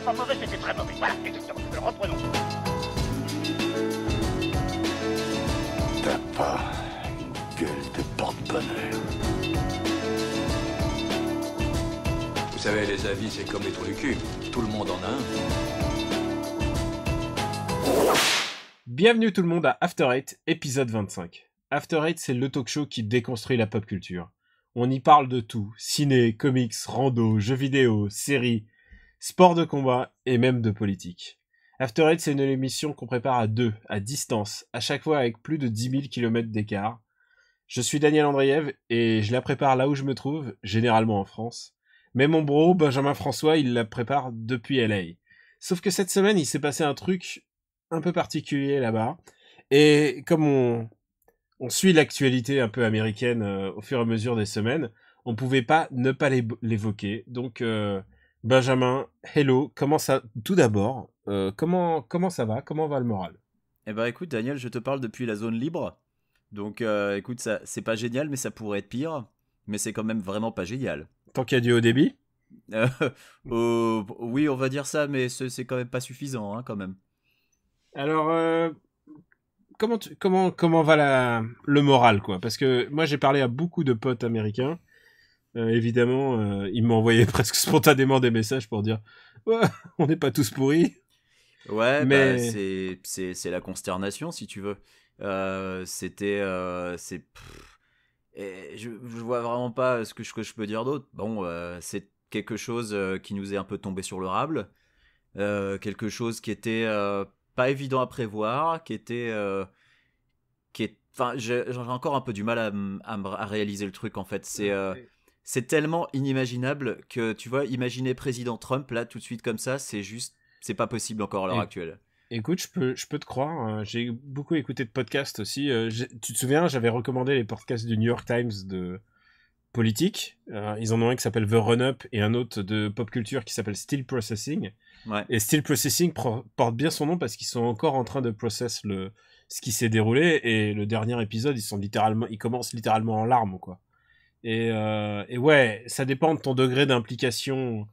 pas mauvais, c'était très mauvais. Voilà, exactement. Alors reprenons. T'as pas une gueule de porte-bonheur. Vous savez, les avis, c'est comme les trous du cul. Tout le monde en a un. Bienvenue tout le monde à After Eight, épisode 25. After Eight, c'est le talk show qui déconstruit la pop culture. On y parle de tout, ciné, comics, rando, jeux vidéo, séries, sport de combat et même de politique. After Eight, c'est une émission qu'on prépare à deux, à distance, à chaque fois avec plus de 10 000 km d'écart. Je suis Daniel Andreev et je la prépare là où je me trouve, généralement en France. Mais mon bro, Benjamin François, il la prépare depuis LA. Sauf que cette semaine, il s'est passé un truc un peu particulier là-bas. Et comme on suit l'actualité un peu américaine au fur et à mesure des semaines, on pouvait pas ne pas l'évoquer. Donc, Benjamin, hello, comment ça... Tout d'abord, comment ça va? Comment va le moral? Eh ben écoute Daniel, je te parle depuis la zone libre. Donc écoute, ça, c'est pas génial, mais ça pourrait être pire. Mais c'est quand même vraiment pas génial. Tant qu'il y a du haut débit? Oui, on va dire ça, mais c'est quand même pas suffisant, hein, quand même. Alors, comment va le moral, quoi? Parce que moi, j'ai parlé à beaucoup de potes américains. Évidemment, ils m'ont envoyé presque spontanément des messages pour dire ouais, on n'est pas tous pourris. Ouais, mais bah, c'est la consternation, si tu veux. Je vois vraiment pas ce que je peux dire d'autre. Bon, c'est quelque chose qui nous est un peu tombé sur le rable. Quelque chose qui était pas évident à prévoir, enfin, j'ai encore un peu du mal à réaliser le truc en fait. C'est tellement inimaginable que tu vois, imaginer président Trump là tout de suite comme ça, c'est pas possible encore à l'heure actuelle. Écoute, je peux te croire. J'ai beaucoup écouté de podcasts aussi. Tu te souviens, j'avais recommandé les podcasts du New York Times de politique. Ils en ont un qui s'appelle The Run-Up et un autre de pop culture qui s'appelle Still Processing. Ouais. Et Still Processing porte bien son nom parce qu'ils sont encore en train de process ce qui s'est déroulé. Et le dernier épisode, ils commencent littéralement en larmes, quoi. Et ouais, ça dépend de ton degré d'implication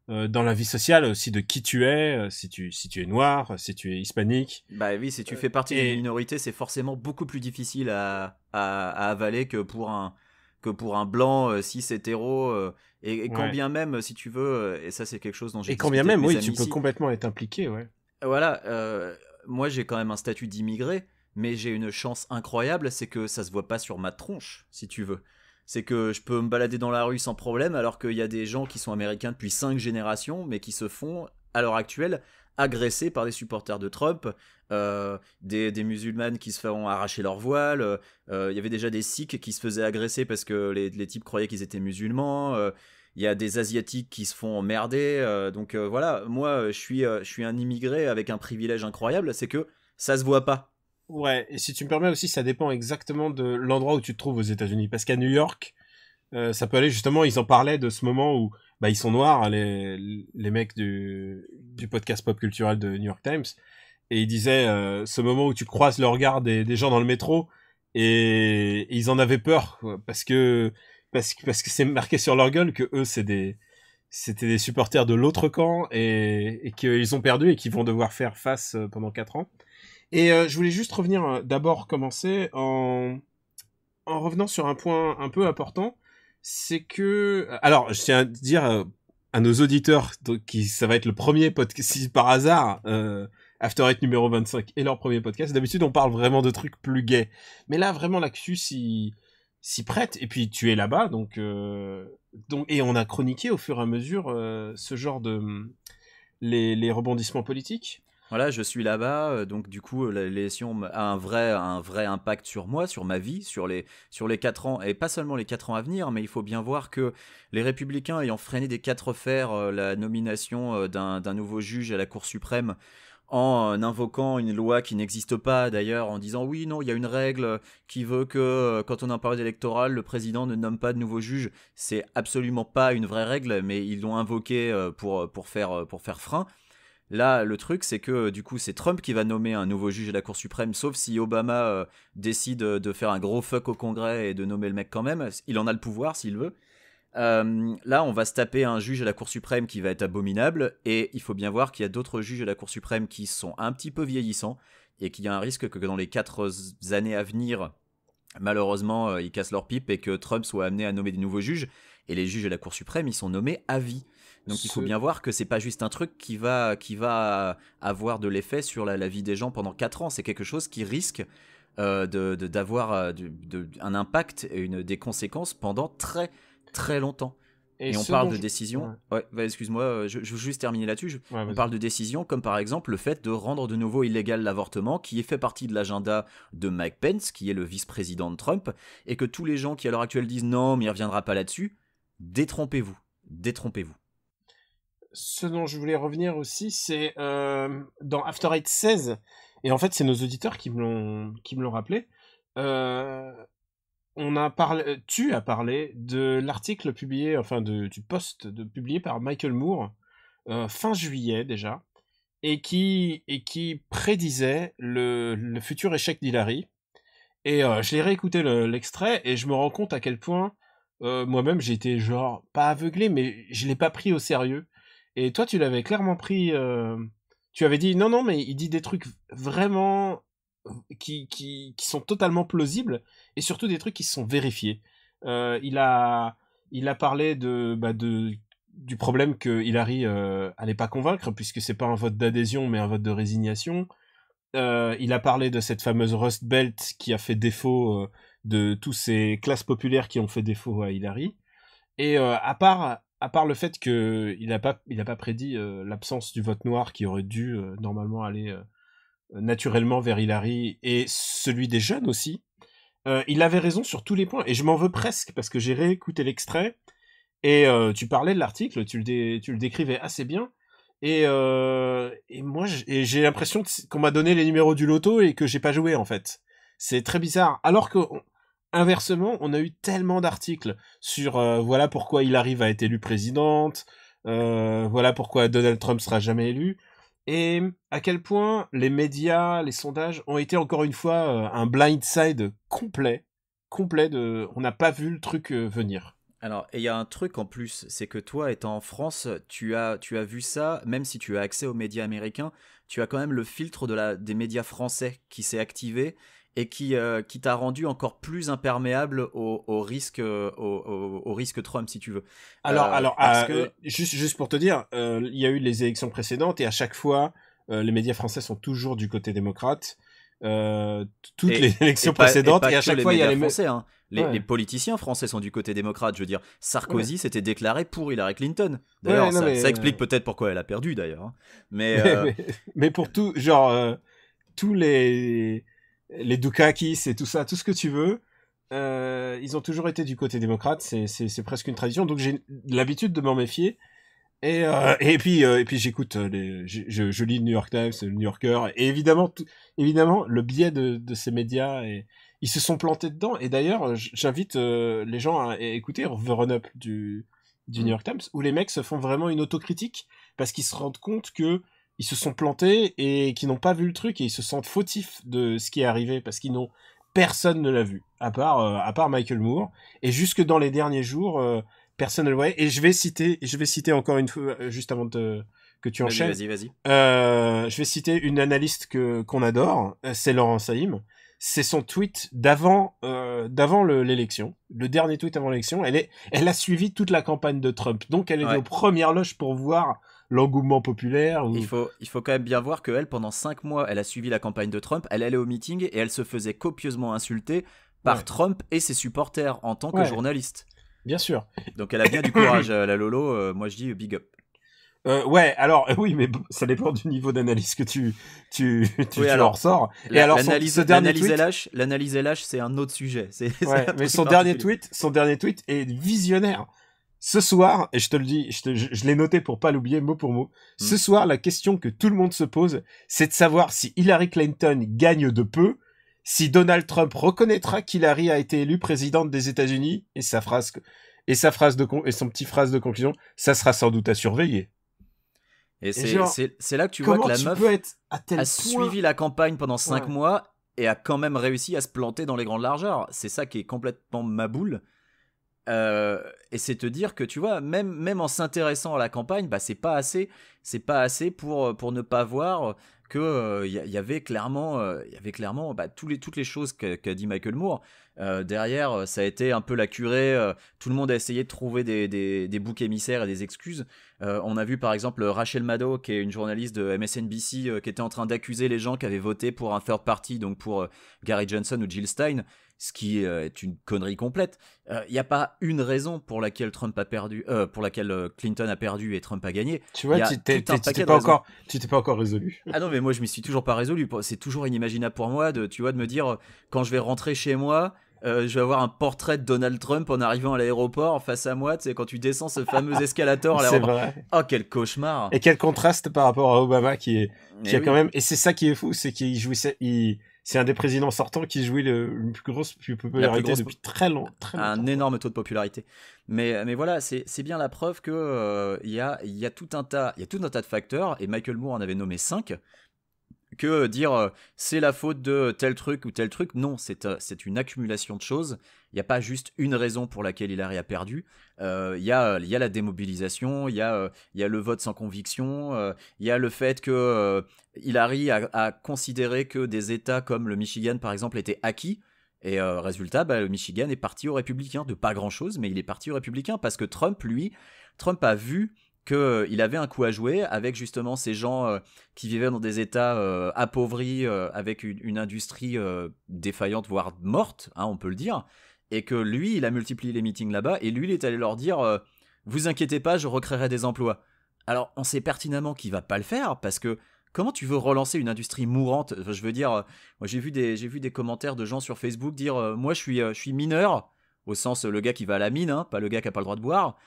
dans la vie sociale, aussi de qui tu es, si tu es noir, si tu es hispanique. Bah oui, si tu fais partie d'une minorité, c'est forcément beaucoup plus difficile à avaler que pour un blanc cis hétéro. Et quand bien même, si tu veux, et ça c'est quelque chose dont j'ai discuté quand bien même, avec mes oui, tu amis peux ici. complètement être impliqué, ouais. Voilà, moi j'ai quand même un statut d'immigré, mais j'ai une chance incroyable, c'est que ça se voit pas sur ma tronche, si tu veux. C'est que je peux me balader dans la rue sans problème, alors qu'il y a des gens qui sont américains depuis 5 générations, mais qui se font, à l'heure actuelle, agresser par des supporters de Trump, des musulmanes qui se font arracher leur voile, il y avait déjà des sikhs qui se faisaient agresser parce que les types croyaient qu'ils étaient musulmans, il y a des asiatiques qui se font emmerder, donc voilà, moi je suis un immigré avec un privilège incroyable, c'est que ça se voit pas. Ouais, et si tu me permets aussi, ça dépend exactement de l'endroit où tu te trouves aux États-Unis. Parce qu'à New York, ça peut aller justement, ils en parlaient de ce moment où ils sont noirs, hein, les mecs du podcast pop culturel de New York Times, et ils disaient ce moment où tu croises le regard des gens dans le métro, et ils en avaient peur, quoi, parce que c'est marqué sur leur gueule que eux, c'était des supporters de l'autre camp, et qu'ils ont perdu et qu'ils vont devoir faire face pendant 4 ans. Et je voulais juste revenir, d'abord commencer en revenant sur un point un peu important, c'est que... Alors, je tiens à dire à nos auditeurs, ça va être le premier podcast, si par hasard, After Eight numéro 25 est leur premier podcast, d'habitude on parle vraiment de trucs plus gays. Mais là, vraiment, l'actu s'y prête, et puis tu es là-bas, donc et on a chroniqué au fur et à mesure ce genre de... les rebondissements politiques. Voilà, je suis là-bas, donc du coup, l'élection a un vrai impact sur moi, sur ma vie, sur les 4 ans, et pas seulement les 4 ans à venir, mais il faut bien voir que les Républicains ayant freiné des 4 fers la nomination d'un nouveau juge à la Cour suprême, en invoquant une loi qui n'existe pas d'ailleurs, en disant oui, non, il y a une règle qui veut que quand on a une période électorale, le président ne nomme pas de nouveau juge. C'est absolument pas une vraie règle, mais ils l'ont invoquée pour faire frein. Là, le truc, c'est que du coup, c'est Trump qui va nommer un nouveau juge à la Cour suprême, sauf si Obama décide de faire un gros fuck au Congrès et de nommer le mec quand même. Il en a le pouvoir s'il veut. Là, on va se taper un juge à la Cour suprême qui va être abominable, et il faut bien voir qu'il y a d'autres juges à la Cour suprême qui sont un petit peu vieillissants, et qu'il y a un risque que dans les 4 années à venir, malheureusement, ils cassent leur pipe et que Trump soit amené à nommer des nouveaux juges. Et les juges de la Cour suprême, ils sont nommés à vie. Donc il faut bien voir que c'est pas juste un truc qui va avoir de l'effet sur la vie des gens pendant 4 ans. C'est quelque chose qui risque d'avoir un impact et des conséquences pendant très très longtemps. Et on parle de décisions. Excuse-moi, je veux juste terminer là-dessus. On parle de décisions comme par exemple le fait de rendre de nouveau illégal l'avortement, qui fait partie de l'agenda de Mike Pence, qui est le vice-président de Trump, et que tous les gens qui à l'heure actuelle disent non, mais il ne reviendra pas là-dessus, détrompez-vous. Ce dont je voulais revenir aussi, c'est dans After Eight 16, et en fait c'est nos auditeurs qui me l'ont rappelé. Tu as parlé de l'article publié, du post publié par Michael Moore fin juillet déjà, et qui prédisait le futur échec d'Hillary. Et je l'ai réécouté l'extrait et je me rends compte à quel point moi-même j'ai été genre pas aveuglé, mais je l'ai pas pris au sérieux. Et toi tu l'avais clairement pris. Tu avais dit non mais il dit des trucs vraiment qui sont totalement plausibles, et surtout des trucs qui se sont vérifiés. Il a parlé du problème que Hillary allait pas convaincre, puisque c'est pas un vote d'adhésion mais un vote de résignation. Il a parlé de cette fameuse Rust Belt qui a fait défaut, de tous ces classes populaires qui ont fait défaut à Hillary. Et à part le fait qu'il a pas prédit l'absence du vote noir qui aurait dû normalement aller naturellement vers Hillary, et celui des jeunes aussi, il avait raison sur tous les points, et je m'en veux presque parce que j'ai réécouté l'extrait, et tu parlais de l'article, tu le décrivais assez bien, et moi j'ai l'impression qu'on m'a donné les numéros du loto et que j'ai pas joué en fait. C'est très bizarre, alors que inversement on a eu tellement d'articles sur voilà pourquoi Hillary va être élue présidente, voilà pourquoi Donald Trump sera jamais élu. Et à quel point les médias, les sondages ont été encore une fois un blindside complet on n'a pas vu le truc venir. Alors, et il y a un truc en plus, c'est que toi, étant en France, tu as vu ça, même si tu as accès aux médias américains, tu as quand même le filtre des médias français qui s'est activé et qui t'a rendu encore plus imperméable au risque Trump, si tu veux. Juste pour te dire, il y a eu les élections précédentes et à chaque fois, les médias français sont toujours du côté démocrate. Les élections précédentes, et à chaque fois, il y a les français. Les politiciens français sont du côté démocrate. Je veux dire, Sarkozy s'était déclaré pour Hillary Clinton. D'ailleurs, ça explique peut-être pourquoi elle a perdu, d'ailleurs. Hein. Mais pour tout, genre, tous les Dukakis et tout ça, tout ce que tu veux, ils ont toujours été du côté démocrate. C'est presque une tradition. Donc j'ai l'habitude de m'en méfier. Et puis j'écoute je lis le New York Times, le New Yorker, et évidemment le biais de ces médias, et ils se sont plantés dedans. Et d'ailleurs j'invite les gens à écouter The Run-Up du New York Times, où les mecs se font vraiment une autocritique parce qu'ils se rendent compte que ils se sont plantés et qu'ils n'ont pas vu le truc, et ils se sentent fautifs de ce qui est arrivé parce personne ne l'a vu à part Michael Moore, et jusque dans les derniers jours personne ne le voyait. Et je vais citer encore une fois, juste avant que tu enchaînes. Vas-y. Je vais citer une analyste qu'on adore, c'est Laurent Saïm. C'est son tweet d'avant l'élection, le dernier tweet avant l'élection. Elle a suivi toute la campagne de Trump, donc elle est aux premières loges pour voir l'engouement populaire. Il faut quand même bien voir qu'elle, pendant 5 mois, elle a suivi la campagne de Trump, elle allait au meeting et elle se faisait copieusement insulter par Trump et ses supporters en tant que journaliste. Bien sûr. Donc elle a bien du courage, la Lolo. Moi je dis big up. Oui, mais ça dépend du niveau d'analyse que tu en ressors. L'analyse LH, c'est un autre sujet. Mais son dernier tweet est visionnaire. Ce soir, et je te le dis, je l'ai noté pour pas l'oublier mot pour mot. Ce soir, la question que tout le monde se pose, c'est de savoir si Hillary Clinton gagne de peu, si Donald Trump reconnaîtra qu'Hillary a été élue présidente des États-Unis, et son petit phrase de conclusion, ça sera sans doute à surveiller. Et c'est là que tu vois que la meuf a suivi la campagne pendant 5 mois et a quand même réussi à se planter dans les grandes largeurs. C'est ça qui est complètement maboule. Et c'est te dire que tu vois, même en s'intéressant à la campagne, bah c'est pas assez pour ne pas voir que il y avait clairement bah, toutes les choses qu'a dit Michael Moore. Derrière, ça a été un peu la curée. Tout le monde a essayé de trouver des boucs émissaires et des excuses. On a vu par exemple Rachel Maddow, qui est une journaliste de MSNBC, qui était en train d'accuser les gens qui avaient voté pour un third party, donc pour Gary Johnson ou Jill Stein, ce qui est une connerie complète. Il n'y a pas une raison pour laquelle Clinton a perdu et Trump a gagné. Tu vois, Il y a tu tout un t'es paquet de pas raisons. encore, tu t'es pas encore résolu. Ah non, mais moi je m'y suis toujours pas résolu. C'est toujours inimaginable pour moi de me dire quand je vais rentrer chez moi, je vais avoir un portrait de Donald Trump en arrivant à l'aéroport face à moi. Tu sais, quand tu descends ce fameux escalator à C'est l'aéroport. vrai. Oh, quel cauchemar! Et quel contraste par rapport à Obama qui Eh a oui. quand même, et c'est ça qui est fou, c'est qu'il jouissait, c'est un des présidents sortants qui jouit le plus grosse popularité grosse- depuis très longtemps. Un énorme taux de popularité. Mais voilà, c'est bien la preuve que il y a tout un tas de facteurs, et Michael Moore en avait nommé 5, que dire c'est la faute de tel truc ou tel truc. Non, c'est une accumulation de choses. Il n'y a pas juste une raison pour laquelle Hillary a perdu. Il y a la démobilisation, il y a le vote sans conviction, il y a le fait que Hillary a considéré que des États comme le Michigan, par exemple, étaient acquis. Et résultat, bah, le Michigan est parti aux républicains, de pas grand-chose, mais il est parti aux républicains parce que Trump a vu qu'il avait un coup à jouer avec justement ces gens qui vivaient dans des États appauvris, avec une industrie défaillante, voire morte, hein, on peut le dire, et que lui, il a multiplié les meetings là-bas, et lui, il est allé leur dire vous inquiétez pas, je recréerai des emplois. Alors, on sait pertinemment qu'il va pas le faire, parce que comment tu veux relancer une industrie mourante? Enfin, je veux dire, moi j'ai vu des commentaires de gens sur Facebook dire moi je suis mineur, au sens le gars qui va à la mine, hein, pas le gars qui a pas le droit de boire.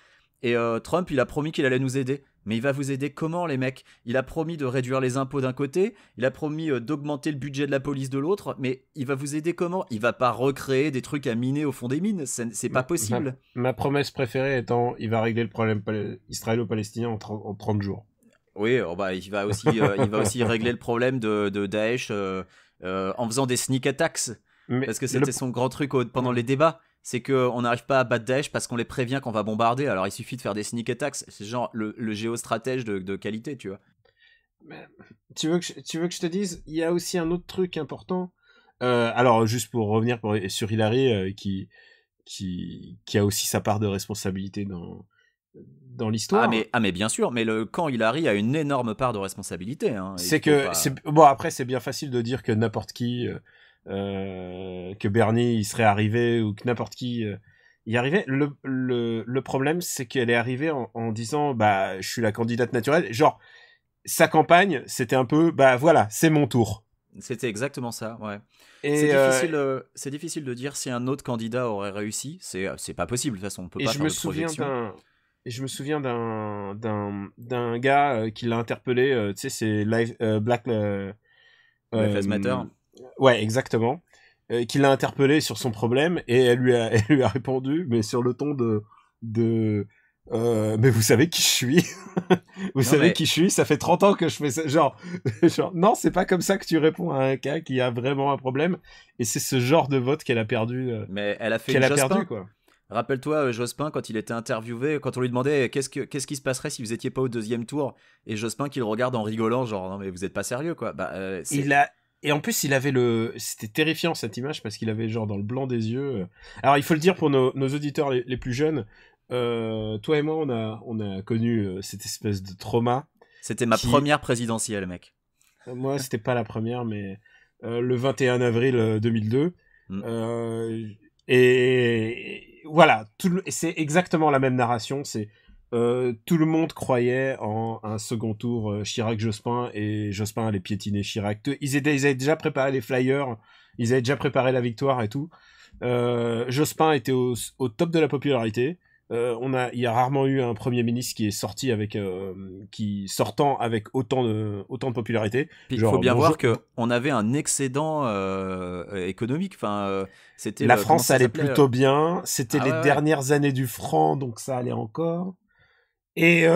Et Trump, il a promis qu'il allait nous aider. Mais il va vous aider comment, les mecs? Il a promis de réduire les impôts d'un côté, il a promis d'augmenter le budget de la police de l'autre, mais il va vous aider comment? Il va pas recréer des trucs à miner au fond des mines, c'est pas possible. Ma promesse préférée étant, il va régler le problème israélo-palestinien en 30 jours. Oui, bah, il va aussi régler le problème de Daesh en faisant des sneak attacks. Mais Parce que c'était son grand truc pendant les débats. C'est qu'on n'arrive pas à battre Daesh parce qu'on les prévient qu'on va bombarder. Alors il suffit de faire des sneak attacks. C'est genre le géostratège de qualité, tu vois. Tu veux que je te dise, il y a aussi un autre truc important. Alors, juste pour revenir sur Hillary, qui a aussi sa part de responsabilité dans l'histoire. Ah mais bien sûr, mais le camp Hillary a une énorme part de responsabilité. Hein. Bon, après, c'est bien facile de dire que n'importe qui, que Bernie il serait arrivé, ou que n'importe qui y arrivait. Le problème, c'est qu'elle est arrivée en disant bah je suis la candidate naturelle. Genre, sa campagne, c'était un peu bah voilà, c'est mon tour. C'était exactement ça, ouais. Et c'est difficile de dire si un autre candidat aurait réussi. C'est pas possible, de toute façon, on peut pas faire de projection. Et je me souviens d'un gars qui l'a interpellé, tu sais, c'est Black Lives Matter. Ouais, exactement. Qui l'a interpellé sur son problème, et elle lui a répondu, mais sur le ton de mais vous savez qui je suis? Qui je suis? Ça fait 30 ans que je fais ça. Genre, non, c'est pas comme ça que tu réponds à un gars qui a vraiment un problème. Et c'est ce genre de vote qu'elle a perdu. Mais elle a fait qu'elle une a Jospin. perdu, quoi. Rappelle-toi, Jospin, quand il était interviewé, quand on lui demandait qu'est-ce qui se passerait si vous étiez pas au deuxième tour, et Jospin qui le regarde en rigolant, genre non mais vous êtes pas sérieux, quoi. Bah, Et en plus, il avait c'était terrifiant cette image, parce qu'il avait genre dans le blanc des yeux. Alors, il faut le dire pour nos auditeurs les plus jeunes. Toi et moi, on a connu cette espèce de trauma. C'était ma première présidentielle, mec. Moi, c'était pas la première, mais le 21 avril 2002. Et voilà, c'est exactement la même narration. C'est tout le monde croyait en un second tour Chirac-Jospin, et Jospin allait piétiner Chirac. Ils avaient déjà préparé les flyers, ils avaient déjà préparé la victoire et tout. Jospin était au top de la popularité. Il y a rarement eu un premier ministre qui est sorti sortant avec autant de popularité. Il faut bien voir que on avait un excédent économique. Enfin, c'était la France allait plutôt bien. C'était les dernières années du franc, donc ça allait encore. Et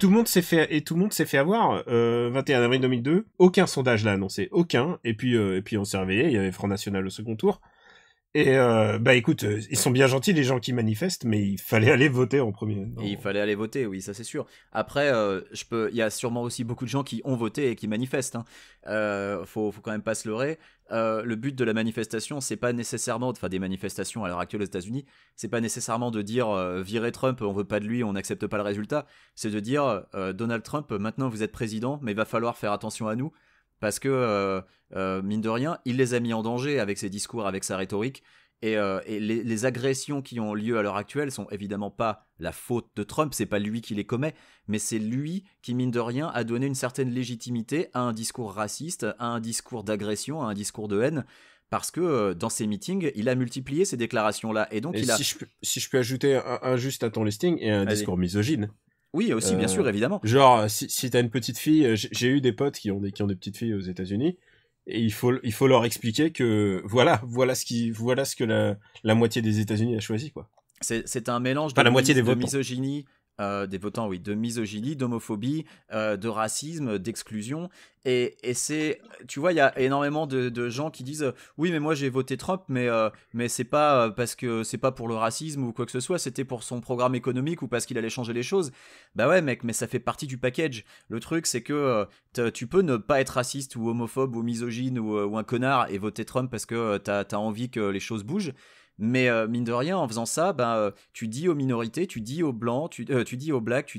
tout le monde s'est fait avoir. 21 avril 2002, aucun sondage l'a annoncé, aucun. Et puis on s'est réveillé. Il y avait Front National au second tour. Et bah écoute, ils sont bien gentils les gens qui manifestent, mais il fallait aller voter en premier. Non. Et il fallait aller voter, oui, ça c'est sûr. Après, il y a sûrement aussi beaucoup de gens qui ont voté et qui manifestent. Hein. Faut quand même pas se leurrer. Le but de la manifestation, c'est pas nécessairement, enfin des manifestations à l'heure actuelle aux États-Unis, c'est pas nécessairement de dire virer Trump, on veut pas de lui, on n'accepte pas le résultat. C'est de dire Donald Trump, maintenant vous êtes président, mais il va falloir faire attention à nous. Parce que, mine de rien, il les a mis en danger avec ses discours, avec sa rhétorique. Et les agressions qui ont lieu à l'heure actuelle sont évidemment pas la faute de Trump, c'est pas lui qui les commet, mais c'est lui qui, mine de rien, a donné une certaine légitimité à un discours raciste, à un discours d'agression, à un discours de haine. Parce que dans ses meetings, il a multiplié ces déclarations-là. Et donc, et si je peux ajouter un juste à ton listing, et un Allez. discours misogyne. Oui, aussi, bien sûr, évidemment. Genre, si t'as une petite fille, j'ai eu des potes qui ont des petites filles aux États-Unis, et il faut leur expliquer que voilà ce que la moitié des États-Unis a choisi, quoi. C'est un mélange Pas la moitié des de votants. misogynie, des votants, oui, de misogynie, d'homophobie, de racisme, d'exclusion. Et c'est, tu vois, il y a énormément de gens qui disent oui, mais moi j'ai voté Trump, mais c'est pas parce que c'est pas pour le racisme ou quoi que ce soit, c'était pour son programme économique ou parce qu'il allait changer les choses. Bah ouais, mec, mais ça fait partie du package. Le truc, c'est que tu peux ne pas être raciste ou homophobe ou misogyne ou un connard et voter Trump parce que t'as envie que les choses bougent. Mais mine de rien, en faisant ça, tu dis aux minorités, tu dis aux blancs, tu dis aux blacks,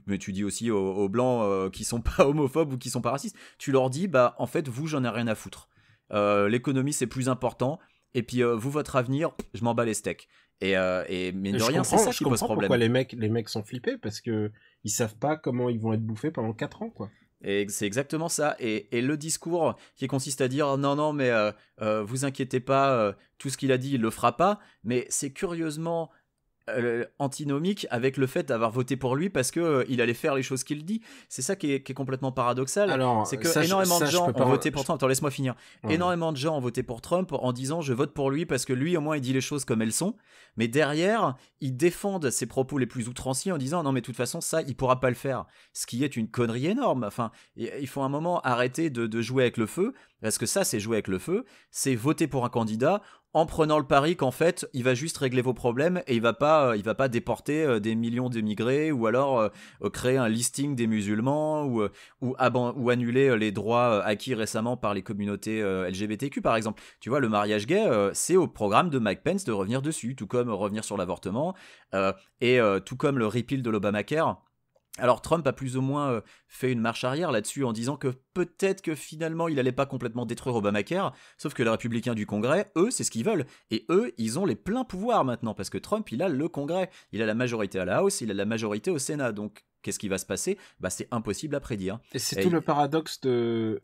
mais tu dis aussi aux blancs qui sont pas homophobes ou qui sont pas racistes. Tu leur dis, en fait, vous, j'en ai rien à foutre. L'économie, c'est plus important. Et puis, vous, votre avenir, je m'en bats les steaks. Et mine de rien, c'est ça qui pose problème. Pourquoi les mecs sont flippés, parce que ils savent pas comment ils vont être bouffés pendant 4 ans, quoi. Et c'est exactement ça. Et le discours qui consiste à dire non, mais vous inquiétez pas, tout ce qu'il a dit, il le fera pas. Mais c'est curieusement antinomique avec le fait d'avoir voté pour lui parce que il allait faire les choses qu'il dit. C'est ça qui est complètement paradoxal. Alors, c'est que énormément de gens ont voté pour Trump. Attends, laisse-moi finir. Ouais. Énormément de gens ont voté pour Trump en disant je vote pour lui parce que lui au moins il dit les choses comme elles sont. Mais derrière, ils défendent ses propos les plus outranciers en disant non mais de toute façon ça il pourra pas le faire. Ce qui est une connerie énorme. Enfin, il faut un moment arrêter de jouer avec le feu parce que ça c'est jouer avec le feu. C'est voter pour un candidat en prenant le pari qu'en fait, il va juste régler vos problèmes et il va pas déporter des millions d'émigrés ou alors créer un listing des musulmans ou annuler les droits acquis récemment par les communautés LGBTQ par exemple. Tu vois, le mariage gay, c'est au programme de Mike Pence de revenir dessus, tout comme revenir sur l'avortement et tout comme le repeal de l'Obamacare. Alors Trump a plus ou moins fait une marche arrière là-dessus en disant que peut-être que finalement il allait pas complètement détruire Obamacare, sauf que les républicains du Congrès, eux, c'est ce qu'ils veulent. Et eux, ils ont les pleins pouvoirs maintenant, parce que Trump, il a le Congrès, il a la majorité à la House, il a la majorité au Sénat, donc qu'est-ce qui va se passer ? C'est impossible à prédire. Et c'est tout le paradoxe du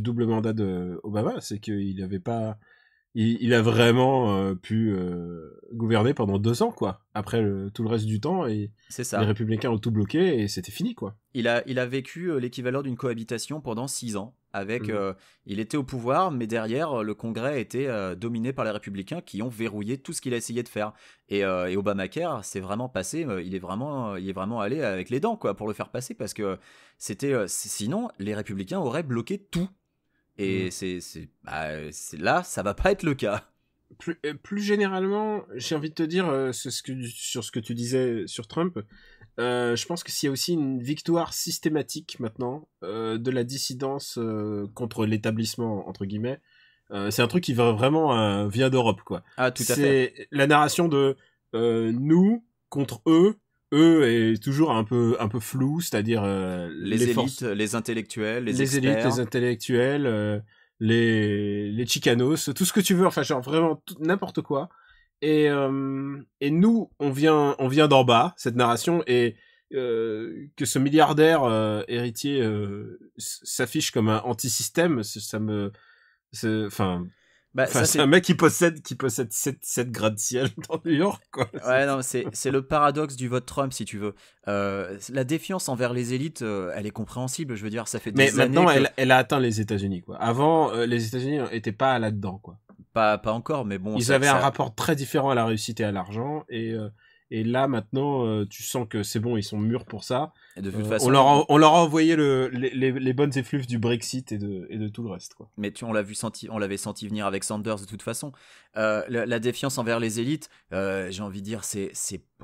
double mandat de Obama, c'est qu'il avait pas... Il a vraiment pu gouverner pendant 2 ans, quoi. Après tout le reste du temps, et c'est ça. Les républicains ont tout bloqué, et c'était fini, quoi. Il a vécu l'équivalent d'une cohabitation pendant 6 ans. Il était au pouvoir, mais derrière, le Congrès était dominé par les républicains qui ont verrouillé tout ce qu'il a essayé de faire. Et Obamacare, c'est vraiment passé, il est vraiment allé avec les dents, quoi, pour le faire passer, parce que sinon, les républicains auraient bloqué tout. Et là, ça va pas être le cas. Plus généralement, j'ai envie de te dire sur ce que tu disais sur Trump. Je pense que s'il y a aussi une victoire systématique maintenant de la dissidence contre l'établissement entre guillemets, c'est un truc qui vraiment vient d'Europe, quoi. Ah, tout à fait. C'est la narration de nous contre eux. Eux est toujours un peu flou, c'est-à-dire les élites, les intellectuels, les experts. Élites, les intellectuels, les chicanos, tout ce que tu veux, enfin genre vraiment n'importe quoi. Et nous, on vient d'en bas, cette narration, et que ce milliardaire héritier s'affiche comme un anti-système, c'est un mec qui possède 7 gratte-ciel dans New York, quoi. Ouais, non, c'est le paradoxe du vote Trump, si tu veux. La défiance envers les élites, elle est compréhensible, je veux dire, ça fait des années. Mais maintenant, elle a atteint les États-Unis, quoi. Avant, les États-Unis n'étaient pas là-dedans, quoi. Pas encore, mais bon. Ils avaient un rapport très différent à la réussite et à l'argent, et Et là, maintenant, tu sens que c'est bon, ils sont mûrs pour ça. Et de toute façon, on leur a envoyé les bonnes effluves du Brexit et de tout le reste, quoi. mais on l'avait senti venir avec Sanders de toute façon. La défiance envers les élites, j'ai envie de dire, c'est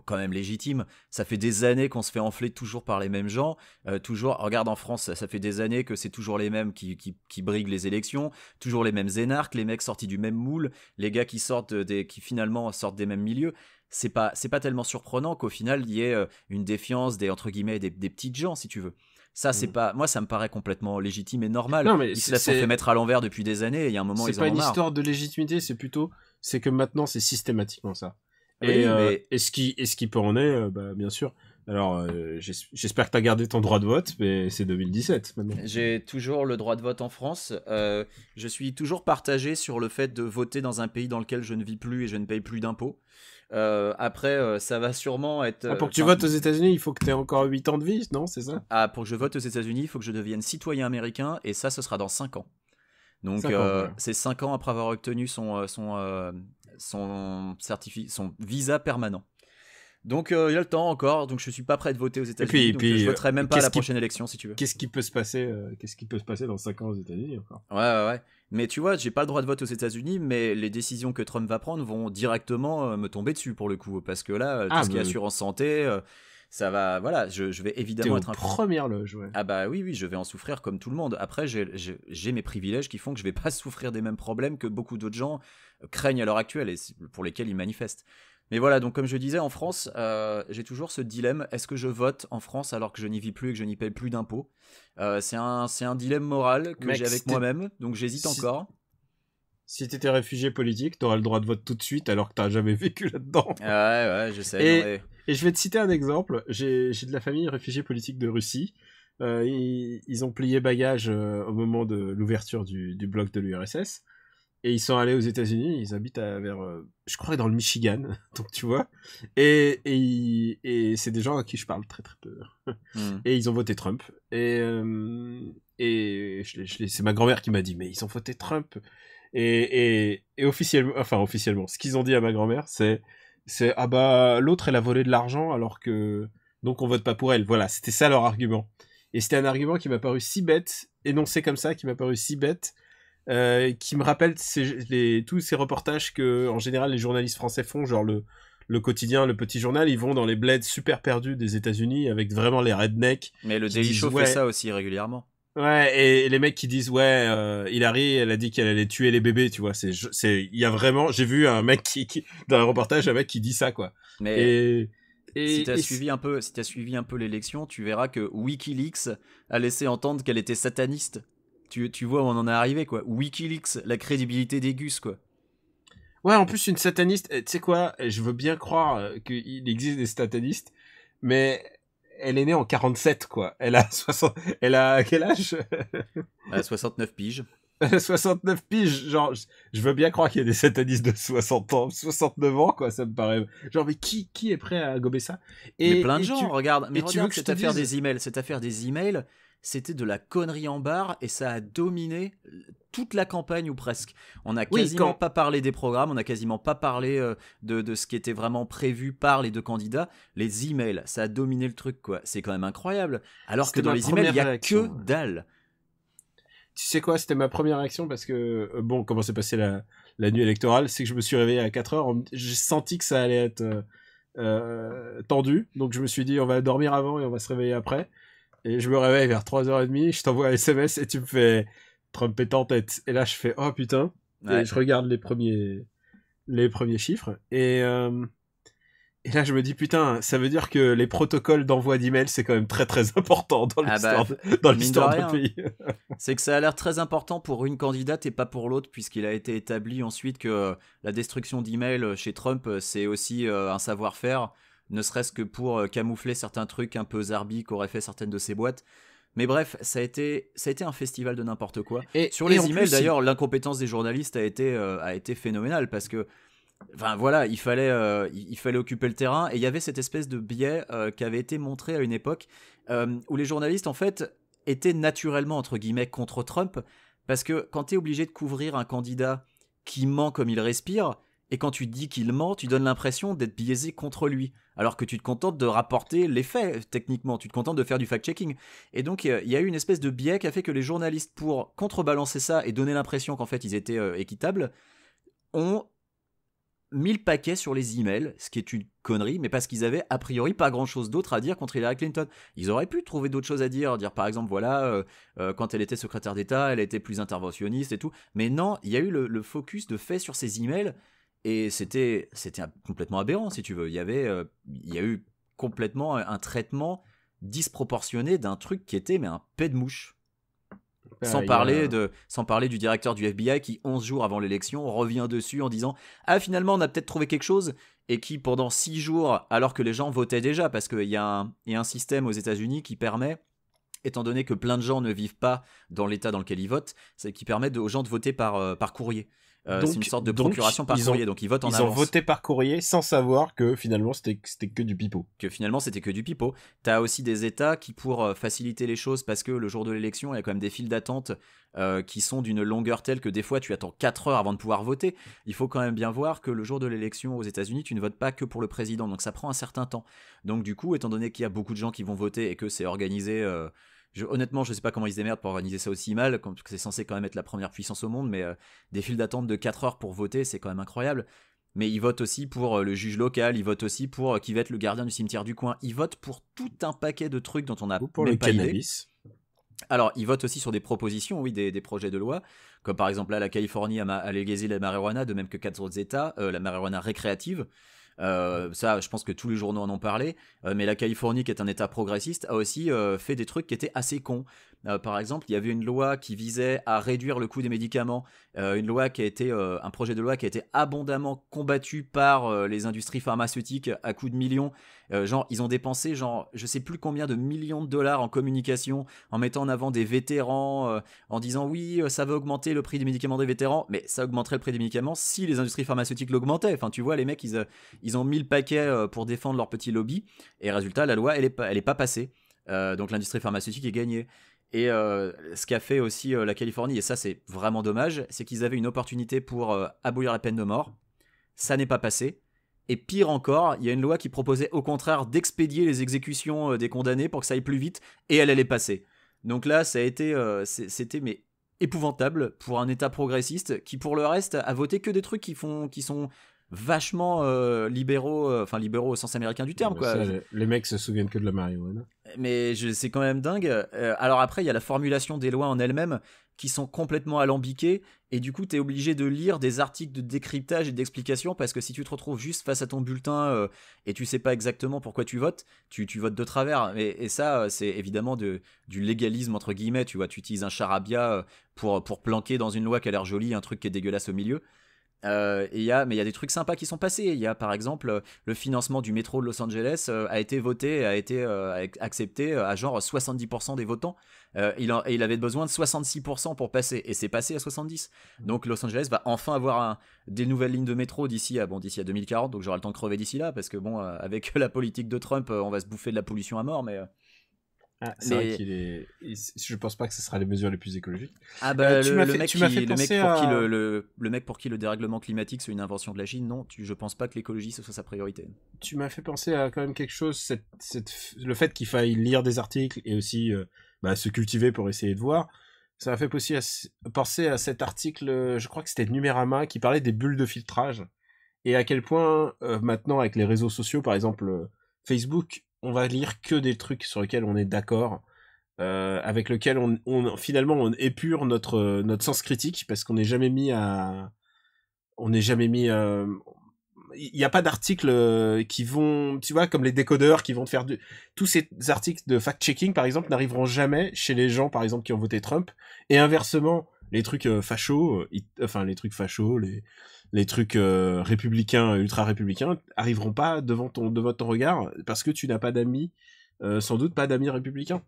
quand même légitime. Ça fait des années qu'on se fait enfler toujours par les mêmes gens. Toujours, regarde en France, ça fait des années que c'est toujours les mêmes qui briguent les élections, toujours les mêmes énarques, les mecs sortis du même moule, les gars qui qui finalement sortent des mêmes milieux. C'est pas tellement surprenant qu'au final il y ait une défiance entre guillemets des petites gens, si tu veux. Ça, c'est pas, moi ça me paraît complètement légitime et normal. Non, mais ils se la sont fait mettre à l'envers depuis des années, et il y a un moment ils en ont marre. C'est pas une histoire de légitimité, c'est que maintenant c'est systématiquement ça. Oui, Et ce qui peut en est, bien sûr. Alors, j'espère que t'as gardé ton droit de vote, mais c'est 2017 maintenant. J'ai toujours le droit de vote en France. Je suis toujours partagé sur le fait de voter dans un pays dans lequel je ne vis plus et je ne paye plus d'impôts. Après, ça va sûrement être... pour que tu votes aux États-Unis, il faut que tu aies encore 8 ans de vie, non? C'est ça? Pour que je vote aux États-Unis, il faut que je devienne citoyen américain, et ça, ce sera dans 5 ans. Donc, c'est 5 ans après avoir obtenu son visa permanent. Donc, il y a le temps encore, donc je suis pas prêt de voter aux États-Unis, donc je voterai même pas à la prochaine élection, si tu veux. Qu'est-ce qui peut se passer dans 5 ans aux États-Unis encore? Ouais. Mais tu vois, j'ai pas le droit de vote aux États-Unis, mais les décisions que Trump va prendre vont directement me tomber dessus pour le coup, parce que là, tout ce qui est assurance santé, ça va, voilà, je vais évidemment être première loge, ouais. Ah bah oui, je vais en souffrir comme tout le monde. Après, j'ai mes privilèges qui font que je vais pas souffrir des mêmes problèmes que beaucoup d'autres gens craignent à l'heure actuelle et pour lesquels ils manifestent. Mais voilà, donc comme je disais, en France, j'ai toujours ce dilemme. Est-ce que je vote en France alors que je n'y vis plus et que je n'y paye plus d'impôts? C'est un dilemme moral que j'ai avec moi-même, donc j'hésite encore. Si t'étais réfugié politique, t'aurais le droit de vote tout de suite alors que t'as jamais vécu là-dedans. Ouais, je sais. Et je vais te citer un exemple. J'ai de la famille réfugiée politique de Russie. Ils ont plié bagage au moment de l'ouverture du bloc de l'URSS. Et ils sont allés aux États-Unis, ils habitent je crois, dans le Michigan, donc tu vois. Et c'est des gens à qui je parle très très peu. Et ils ont voté Trump. Et c'est ma grand-mère qui m'a dit, mais ils ont voté Trump. Et officiellement, ce qu'ils ont dit à ma grand-mère, c'est ah bah l'autre elle a volé de l'argent alors que donc on vote pas pour elle. Voilà, c'était ça leur argument. Et c'était un argument qui m'a paru si bête, énoncé comme ça, qui m'a paru si bête. Qui me rappelle tous ces reportages que en général les journalistes français font, genre le quotidien, le petit journal, ils vont dans les bleds super perdus des États-Unis avec vraiment les rednecks. Mais le Daily Show fait ça aussi régulièrement. Ouais, et les mecs qui disent Hillary, elle a dit qu'elle allait tuer les bébés, tu vois, il y a vraiment, j'ai vu un mec dans un reportage, un mec qui dit ça, quoi. Mais si t'as suivi un peu l'élection, tu verras que WikiLeaks a laissé entendre qu'elle était sataniste. Tu vois où on en est arrivé, quoi. WikiLeaks, la crédibilité des Gus, quoi. Ouais, en plus, une sataniste, tu sais quoi, je veux bien croire qu'il existe des satanistes, mais elle est née en 47, quoi. Elle a quel âge? Elle a 69 piges. 69 piges, genre, je veux bien croire qu'il y a des satanistes de 60 ans, 69 ans, quoi, ça me paraît. Genre, mais qui est prêt à gober ça? Mais plein de gens, regarde. Mais regarde cette affaire des emails, c'était de la connerie en barre et ça a dominé toute la campagne ou presque. On n'a quasiment pas parlé des programmes, on n'a quasiment pas parlé de ce qui était vraiment prévu par les deux candidats. Les emails, ça a dominé le truc, quoi. C'est quand même incroyable. Alors que dans les emails, il n'y a que dalle. Tu sais quoi, c'était ma première réaction parce que, comment s'est passée la nuit électorale, c'est que je me suis réveillé à 4h, j'ai senti que ça allait être tendu, donc je me suis dit on va dormir avant et on va se réveiller après. Et je me réveille vers 3h30, je t'envoie un SMS et tu me fais Trump est en tête. Et là, je fais oh putain. Ouais. Et je regarde les premiers chiffres. Et là, je me dis putain, ça veut dire que les protocoles d'envoi d'email, c'est quand même très très important dans l'histoire de pays. C'est que ça a l'air très important pour une candidate et pas pour l'autre, puisqu'il a été établi ensuite que la destruction d'email chez Trump, c'est aussi un savoir-faire. Ne serait-ce que pour camoufler certains trucs un peu zarbi qu'auraient fait certaines de ces boîtes. Mais bref, ça a été un festival de n'importe quoi. Sur les emails, d'ailleurs, l'incompétence des journalistes a été phénoménale parce que, enfin voilà, il fallait occuper le terrain et il y avait cette espèce de biais qui avait été montré à une époque où les journalistes, en fait, étaient naturellement, entre guillemets, contre Trump parce que quand tu es obligé de couvrir un candidat qui ment comme il respire, Et quand tu dis qu'il ment, tu donnes l'impression d'être biaisé contre lui. Alors que tu te contentes de rapporter les faits, techniquement. Tu te contentes de faire du fact-checking. Et donc, il y a eu une espèce de biais qui a fait que les journalistes, pour contrebalancer ça et donner l'impression qu'en fait, ils étaient équitables, ont mis le paquet sur les emails, ce qui est une connerie, mais parce qu'ils avaient a priori pas grand chose d'autre à dire contre Hillary Clinton. Ils auraient pu trouver d'autres choses à dire par exemple, voilà, quand elle était secrétaire d'État, elle était plus interventionniste et tout. Mais non, il y a eu le focus de fait sur ces emails, et c'était complètement aberrant, si tu veux. Il y a eu complètement un traitement disproportionné d'un truc qui était mais un pet de mouche. Sans parler du directeur du FBI qui, 11 jours avant l'élection, revient dessus en disant « Ah, finalement, on a peut-être trouvé quelque chose », et qui, pendant 6 jours, alors que les gens votaient déjà, parce qu'il y a un système aux États-Unis qui permet, étant donné que plein de gens ne vivent pas dans l'état dans lequel ils votent, c'est qui permet aux gens de voter par courrier. C'est une sorte de procuration par courrier, donc ils votent en avance. Ils ont voté par courrier sans savoir que finalement c'était que du pipeau. T'as aussi des États qui, pour faciliter les choses, parce que le jour de l'élection, il y a quand même des files d'attente qui sont d'une longueur telle que des fois tu attends 4 heures avant de pouvoir voter. Il faut quand même bien voir que le jour de l'élection aux États-Unis, tu ne votes pas que pour le président, donc ça prend un certain temps. Donc du coup, étant donné qu'il y a beaucoup de gens qui vont voter et que c'est organisé... honnêtement, je sais pas comment ils se démerdent pour organiser ça aussi mal, parce que c'est censé quand même être la première puissance au monde, mais des files d'attente de 4 heures pour voter, c'est quand même incroyable. Mais ils votent aussi pour le juge local, ils votent aussi pour qui va être le gardien du cimetière du coin, ils votent pour tout un paquet de trucs dont on a pour même le pas idée. cannabis. Alors, ils votent aussi sur des propositions, oui, des projets de loi, comme par exemple là, la Californie a légalisé la marijuana, de même que 4 autres États, la marijuana récréative. Ça, je pense que tous les journaux en ont parlé, mais la Californie, qui est un État progressiste, a aussi fait des trucs qui étaient assez cons. Par exemple, il y avait une loi qui visait à réduire le coût des médicaments, un projet de loi qui a été abondamment combattu par les industries pharmaceutiques à coups de millions. Ils ont dépensé je sais plus combien de millions de dollars en communication, en mettant en avant des vétérans, en disant oui, ça va augmenter le prix des médicaments des vétérans, mais ça augmenterait le prix des médicaments si les industries pharmaceutiques l'augmentaient. Enfin, tu vois, les mecs, ils ont mis le paquet pour défendre leur petit lobby, et résultat, la loi, elle est pas passée. Donc l'industrie pharmaceutique est gagnée. Et ce qu'a fait aussi la Californie, et ça c'est vraiment dommage, c'est qu'ils avaient une opportunité pour abolir la peine de mort. Ça n'est pas passé. Et pire encore, il y a une loi qui proposait au contraire d'expédier les exécutions des condamnés pour que ça aille plus vite, et elle est passée. Donc là, ça a été, c'était mais épouvantable pour un État progressiste qui, pour le reste, a voté que des trucs qui sont vachement libéraux au sens américain du terme, quoi. Ça, les mecs se souviennent que de la marijuana. Mais c'est quand même dingue. Alors après, il y a la formulation des lois en elles-mêmes qui sont complètement alambiquées, et du coup, t'es obligé de lire des articles de décryptage et d'explication, parce que si tu te retrouves juste face à ton bulletin et tu sais pas exactement pourquoi tu votes, tu votes de travers. Et ça, c'est évidemment du légalisme entre guillemets. Tu vois, tu utilises un charabia pour planquer dans une loi qui a l'air jolie un truc qui est dégueulasse au milieu. Mais il y a des trucs sympas qui sont passés. Il y a par exemple le financement du métro de Los Angeles a été voté, a été accepté à genre 70% des votants. Il avait besoin de 66% pour passer, et c'est passé à 70%. Donc Los Angeles va enfin avoir des nouvelles lignes de métro d'ici à 2040, donc j'aurai le temps de crever d'ici là, parce que avec la politique de Trump, on va se bouffer de la pollution à mort, mais... c'est vrai je pense pas que ce sera les mesures les plus écologiques. Le mec pour qui le dérèglement climatique c'est une invention de la Chine, non, je pense pas que l'écologie ce soit sa priorité. Tu m'as fait penser à quand même quelque chose, le fait qu'il faille lire des articles et aussi se cultiver pour essayer de voir. Ça m'a fait aussi penser à cet article, je crois que c'était de Numérama, qui parlait des bulles de filtrage, et à quel point maintenant avec les réseaux sociaux, par exemple Facebook, on va lire que des trucs sur lesquels on est d'accord, avec lesquels finalement on épure notre sens critique, parce qu'on n'est jamais mis il n'y a pas d'articles qui vont, tu vois, comme les décodeurs qui vont te faire tous ces articles de fact-checking par exemple n'arriveront jamais chez les gens par exemple qui ont voté Trump, et inversement les trucs fachos, les trucs républicains, ultra républicains arriveront pas devant ton regard, parce que tu n'as pas d'amis, sans doute pas d'amis républicains.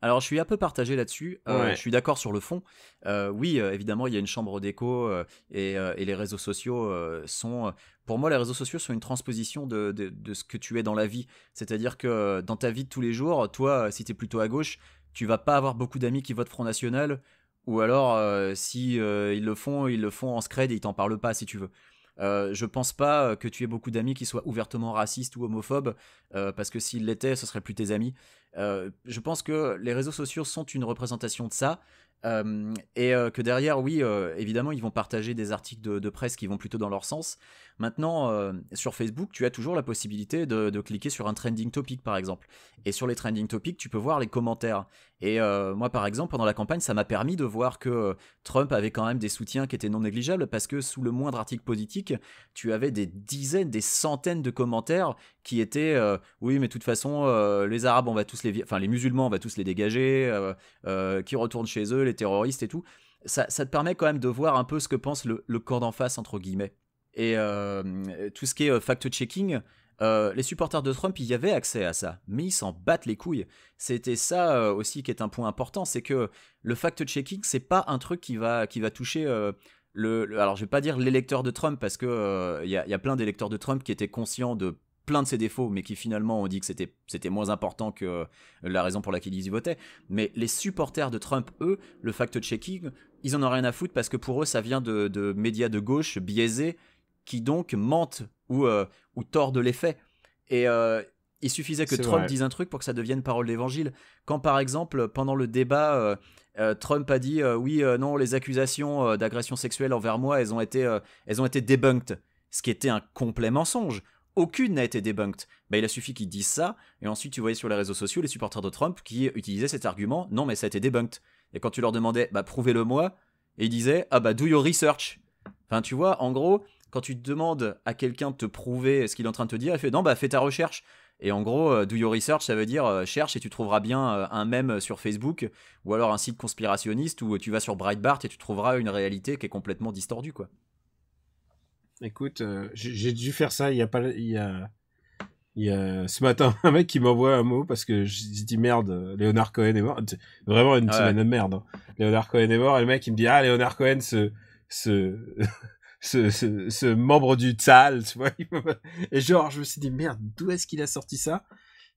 Alors je suis un peu partagé là-dessus, Ouais. je suis d'accord sur le fond. Oui, évidemment il y a une chambre d'écho, et les réseaux sociaux sont... Pour moi les réseaux sociaux sont une transposition de ce que tu es dans la vie. C'est-à-dire que dans ta vie de tous les jours, toi si tu es plutôt à gauche, tu vas pas avoir beaucoup d'amis qui votent Front National, ou alors si ils le font en scred et ils t'en parlent pas si tu veux. Je pense pas que tu aies beaucoup d'amis qui soient ouvertement racistes ou homophobes, parce que s'ils l'étaient, ce seraient plus tes amis. Je pense que les réseaux sociaux sont une représentation de ça. Et que derrière, oui, évidemment, ils vont partager des articles de presse qui vont plutôt dans leur sens. Maintenant, sur Facebook, tu as toujours la possibilité de cliquer sur un trending topic, par exemple. Et sur les trending topics, tu peux voir les commentaires. Et moi, par exemple, pendant la campagne, ça m'a permis de voir que Trump avait quand même des soutiens qui étaient non négligeables, parce que sous le moindre article politique, tu avais des dizaines, des centaines de commentaires qui étaient oui, mais de toute façon, les Arabes, enfin les musulmans, on va tous les dégager, qui retournent chez eux, les terroristes et tout. Ça te permet quand même de voir un peu ce que pense le camp d'en face, entre guillemets. Et tout ce qui est fact-checking, les supporters de Trump, il y avait accès à ça, mais ils s'en battent les couilles. C'était ça aussi qui est un point important, c'est que le fact-checking, c'est pas un truc qui va toucher alors je vais pas dire l'électeur de Trump, parce que y a plein d'électeurs de Trump qui étaient conscients de plein de ses défauts, mais qui finalement ont dit que c'était moins important que la raison pour laquelle ils y votaient. Mais les supporters de Trump, eux, le fact-checking, ils en ont rien à foutre, parce que pour eux, ça vient de médias de gauche biaisés, qui donc mentent ou tordent les faits. Et il suffisait que Trump dise un truc pour que ça devienne parole d'évangile. Quand par exemple, pendant le débat, Trump a dit oui, non, les accusations d'agression sexuelle envers moi, elles ont été debunked, ce qui était un complet mensonge. Aucune n'a été debunked. Il a suffi qu'ils disent ça, et ensuite tu voyais sur les réseaux sociaux les supporters de Trump qui utilisaient cet argument, non mais ça a été debunked. Et quand tu leur demandais, prouvez-le moi, et ils disaient, do your research. Enfin tu vois, en gros, quand tu demandes à quelqu'un de te prouver ce qu'il est en train de te dire, il fait non, fais ta recherche. Et en gros, do your research, ça veut dire cherche et tu trouveras bien un mème sur Facebook, ou alors un site conspirationniste, où tu vas sur Breitbart et tu trouveras une réalité qui est complètement distordue, quoi. Écoute, j'ai dû faire ça il y a ce matin un mec qui m'envoie un mot parce que j'ai dit merde, Leonard Cohen est mort. Vraiment une semaine de merde. Hein. Leonard Cohen est mort et le mec il me dit Leonard Cohen ce membre du Tzal, tu vois. Et genre, je me suis dit, merde, d'où est-ce qu'il a sorti ça?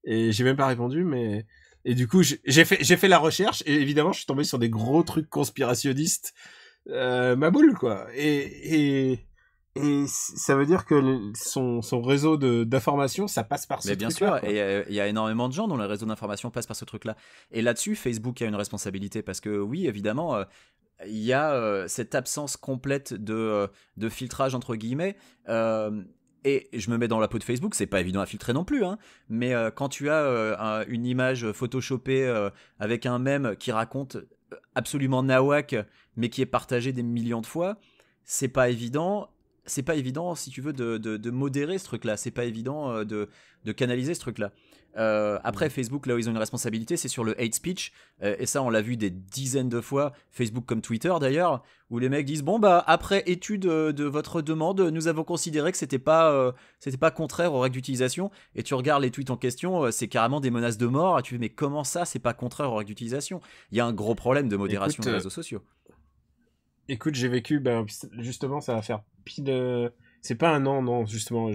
Et j'ai même pas répondu, mais... Et du coup, j'ai fait la recherche, et évidemment, je suis tombé sur des gros trucs conspirationnistes, ma boule, quoi. Et ça veut dire que son réseau d'information, ça passe par ce truc-là. Mais bien sûr, quoi. Et il y a énormément de gens dont le réseau d'information passe par ce truc-là. Et là-dessus, Facebook a une responsabilité, parce que oui, évidemment... il y a cette absence complète de filtrage entre guillemets, et je me mets dans la peau de Facebook, c'est pas évident à filtrer non plus, hein, mais quand tu as une image photoshopée avec un mème qui raconte absolument nawak, mais qui est partagé des millions de fois, c'est pas évident si tu veux de modérer ce truc-là, c'est pas évident de canaliser ce truc-là. Après, Facebook, là où ils ont une responsabilité, c'est sur le hate speech, et ça on l'a vu des dizaines de fois, Facebook comme Twitter d'ailleurs, où les mecs disent après étude de votre demande, nous avons considéré que c'était pas contraire aux règles d'utilisation, et tu regardes les tweets en question, c'est carrément des menaces de mort, et tu fais mais comment ça c'est pas contraire aux règles d'utilisation? Il y a un gros problème de modération des réseaux sociaux. Écoute, j'ai vécu, justement ça va faire pile, c'est pas un an, non, justement,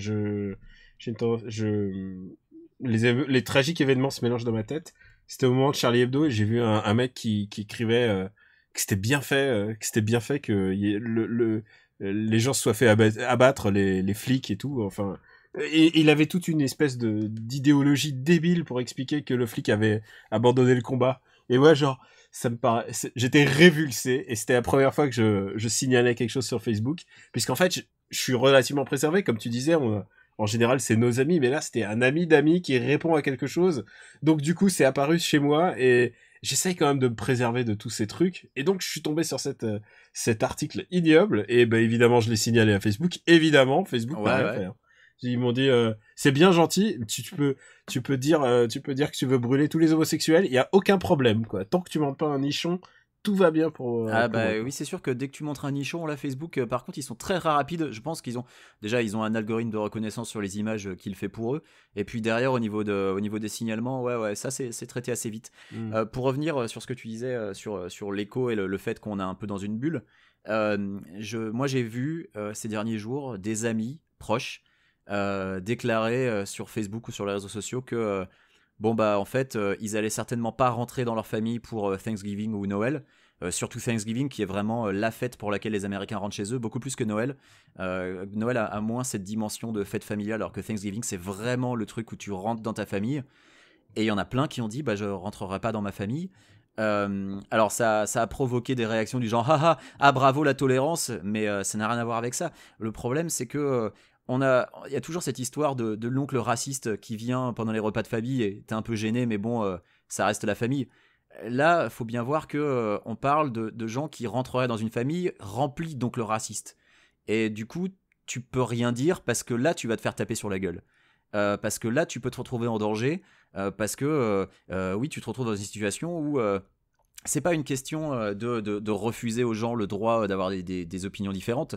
les tragiques événements se mélangent dans ma tête. C'était au moment de Charlie Hebdo et j'ai vu un mec qui écrivait que c'était bien fait, que les gens se soient fait abattre, les flics et tout. Enfin, et il avait toute une espèce d'idéologie débile pour expliquer que le flic avait abandonné le combat. Et ouais, genre, j'étais révulsé et c'était la première fois que je signalais quelque chose sur Facebook, puisqu'en fait, je suis relativement préservé, comme tu disais. En général, c'est nos amis, mais là, c'était un ami d'amis qui répond à quelque chose. Donc, du coup, c'est apparu chez moi et j'essaye quand même de me préserver de tous ces trucs. Et donc, je suis tombé sur cet article ignoble et évidemment, je l'ai signalé à Facebook. Évidemment, Facebook n'a rien fait. Ils m'ont dit, c'est bien gentil, tu peux dire que tu veux brûler tous les homosexuels, il y a aucun problème, quoi. Tant que tu montres pas un nichon, tout va bien pour... oui, c'est sûr que dès que tu montres un nichon, là, Facebook, par contre, ils sont très rapides. Je pense qu'ils ont un algorithme de reconnaissance sur les images qu'il fait pour eux. Et puis derrière, au niveau des signalements, ça, c'est traité assez vite. Pour revenir sur ce que tu disais, sur l'écho et le fait qu'on est un peu dans une bulle, moi, j'ai vu ces derniers jours des amis proches déclarer sur Facebook ou sur les réseaux sociaux que... en fait, ils allaient certainement pas rentrer dans leur famille pour Thanksgiving ou Noël, surtout Thanksgiving, qui est vraiment la fête pour laquelle les Américains rentrent chez eux, beaucoup plus que Noël. Noël a moins cette dimension de fête familiale, alors que Thanksgiving, c'est vraiment le truc où tu rentres dans ta famille. Et il y en a plein qui ont dit, bah, je rentrerai pas dans ma famille. Alors ça a provoqué des réactions du genre ah bravo la tolérance, mais ça n'a rien à voir avec ça. Le problème, c'est que il y a toujours cette histoire de l'oncle raciste qui vient pendant les repas de famille et t'es un peu gêné, mais bon, ça reste la famille. Là, faut bien voir que on parle de gens qui rentreraient dans une famille remplie d'oncles racistes. Et du coup, tu peux rien dire parce que là, tu vas te faire taper sur la gueule. Parce que là, tu peux te retrouver en danger. Parce que, oui, tu te retrouves dans une situation où c'est pas une question de refuser aux gens le droit d'avoir des opinions différentes.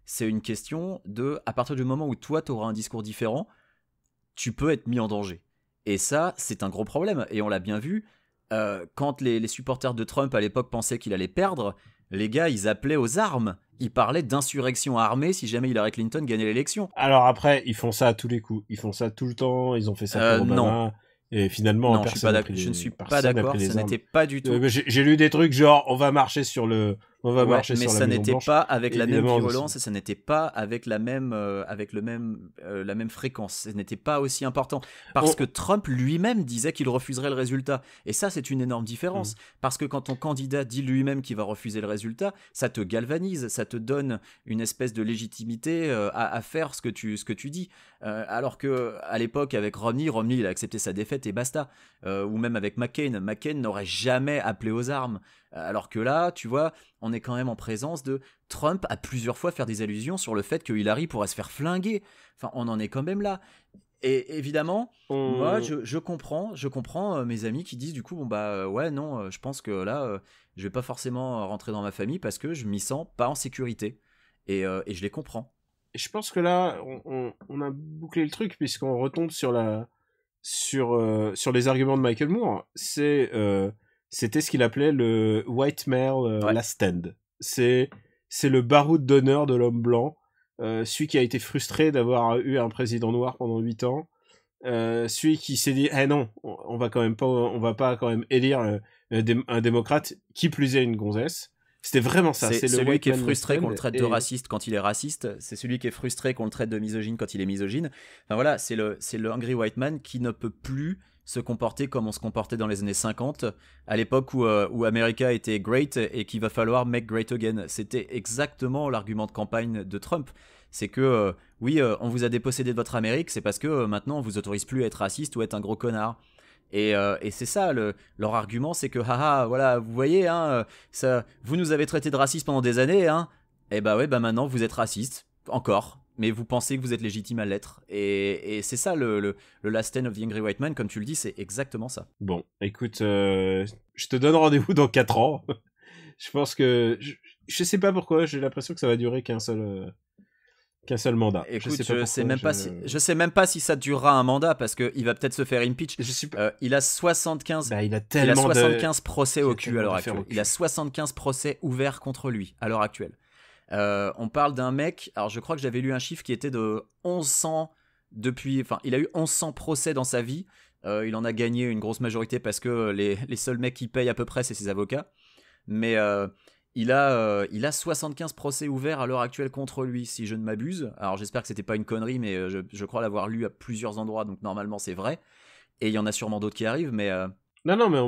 C'est une question à partir du moment où toi, tu auras un discours différent, tu peux être mis en danger. Et ça, c'est un gros problème. Et on l'a bien vu, quand les supporters de Trump à l'époque pensaient qu'il allait perdre, les gars, ils appelaient aux armes. Ils parlaient d'insurrection armée si jamais Hillary Clinton gagnait l'élection. Alors après, ils font ça à tous les coups. Ils font ça tout le temps. Ils ont fait ça pour Obama. Non. Et finalement, non, je ne suis pas d'accord. Ça n'était pas du tout. J'ai lu des trucs genre on va marcher sur le, marcher mais sur la ça Maison n'était Blanche. pas avec la même violence aussi. et ça n'était pas avec la même fréquence. Ce n'était pas aussi important parce que Trump lui-même disait qu'il refuserait le résultat. Et ça, c'est une énorme différence parce que quand ton candidat dit lui-même qu'il va refuser le résultat, ça te galvanise, ça te donne une espèce de légitimité à faire ce que tu dis. Alors que à l'époque avec Romney, il a accepté sa défaite et basta. Ou même avec McCain n'aurait jamais appelé aux armes. Alors que là, tu vois, on est quand même en présence de Trump à plusieurs fois faire des allusions sur le fait que Hillary pourrait se faire flinguer. Enfin, on en est quand même là. Et évidemment, moi, je comprends mes amis qui disent du coup, bon bah ouais, non, je pense que là, je vais pas forcément rentrer dans ma famille parce que je m'y sens pas en sécurité. Et je les comprends. Et je pense que là, on a bouclé le truc puisqu'on retombe sur les arguments de Michael Moore. C'était ce qu'il appelait le white male last stand. C'est le baroud d'honneur de l'homme blanc, celui qui a été frustré d'avoir eu un président noir pendant 8 ans, celui qui s'est dit non, on va pas quand même élire un démocrate, qui plus est une gonzesse. C'était vraiment ça. C'est celui qui est frustré qu'on le traite de raciste quand il est raciste. C'est celui qui est frustré qu'on le traite de misogyne quand il est misogyne. Enfin voilà, c'est le Angry White Man qui ne peut plus se comporter comme on se comportait dans les années 50, à l'époque où America était great et qu'il va falloir make great again. C'était exactement l'argument de campagne de Trump. C'est que, on vous a dépossédé de votre Amérique, c'est parce que maintenant on vous autorise plus à être raciste ou à être un gros connard. Et c'est ça, leur argument, c'est que, voilà, vous voyez, ça, vous nous avez traité de racistes pendant des années, et maintenant vous êtes raciste, encore, mais vous pensez que vous êtes légitime à l'être. Et c'est ça, le last stand of the Angry White Man, comme tu le dis, c'est exactement ça. Bon, écoute, je te donne rendez-vous dans 4 ans. Je pense que, je sais pas pourquoi, j'ai l'impression que ça va durer qu'un seul mandat. Écoute, je sais même pas si ça durera un mandat parce que il va peut-être se faire impeach. Il a 75 procès au cul à l'heure actuelle. Il a 75 procès ouverts contre lui à l'heure actuelle. On parle d'un mec, alors je crois que j'avais lu un chiffre qui était de 1100 il a eu 1100 procès dans sa vie. Il en a gagné une grosse majorité parce que les seuls mecs qui payent à peu près, c'est ses avocats. Mais il a 75 procès ouverts à l'heure actuelle contre lui, si je ne m'abuse. Alors j'espère que c'était pas une connerie, mais je crois l'avoir lu à plusieurs endroits, donc normalement c'est vrai. Et il y en a sûrement d'autres qui arrivent, mais... Non, mais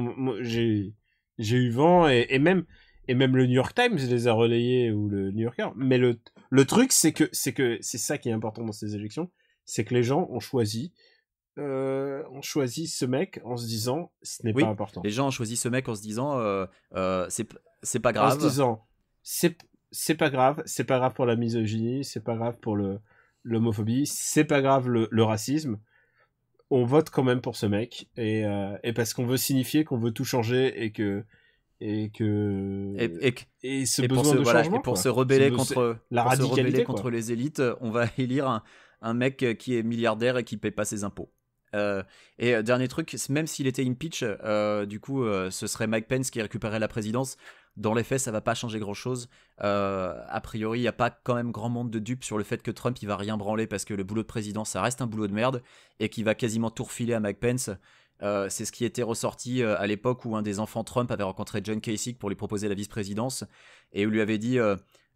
j'ai eu vent, et même le New York Times les a relayés, ou le New Yorker. Mais le truc, c'est que c'est ça qui est important dans ces élections, c'est que les gens ont choisi ce mec en se disant ce n'est pas important. Les gens ont choisi ce mec en se disant c'est pas grave. En se disant c'est pas grave pour la misogynie, c'est pas grave pour l'homophobie, c'est pas grave le racisme. On vote quand même pour ce mec, et parce qu'on veut signifier qu'on veut tout changer, et ce besoin de changement, et pour se rebeller contre les élites, on va élire un mec qui est milliardaire et qui paye pas ses impôts. Et dernier truc, même s'il était impeach, du coup, ce serait Mike Pence qui récupérerait la présidence. Dans les faits, ça va pas changer grand chose. A priori, il y a pas quand même grand monde de dupes sur le fait que Trump il va rien branler parce que le boulot de président, ça reste un boulot de merde, et qu'il va quasiment tout refiler à Mike Pence. C'est ce qui était ressorti à l'époque où un des enfants Trump avait rencontré John Kasich pour lui proposer la vice-présidence et où lui avait dit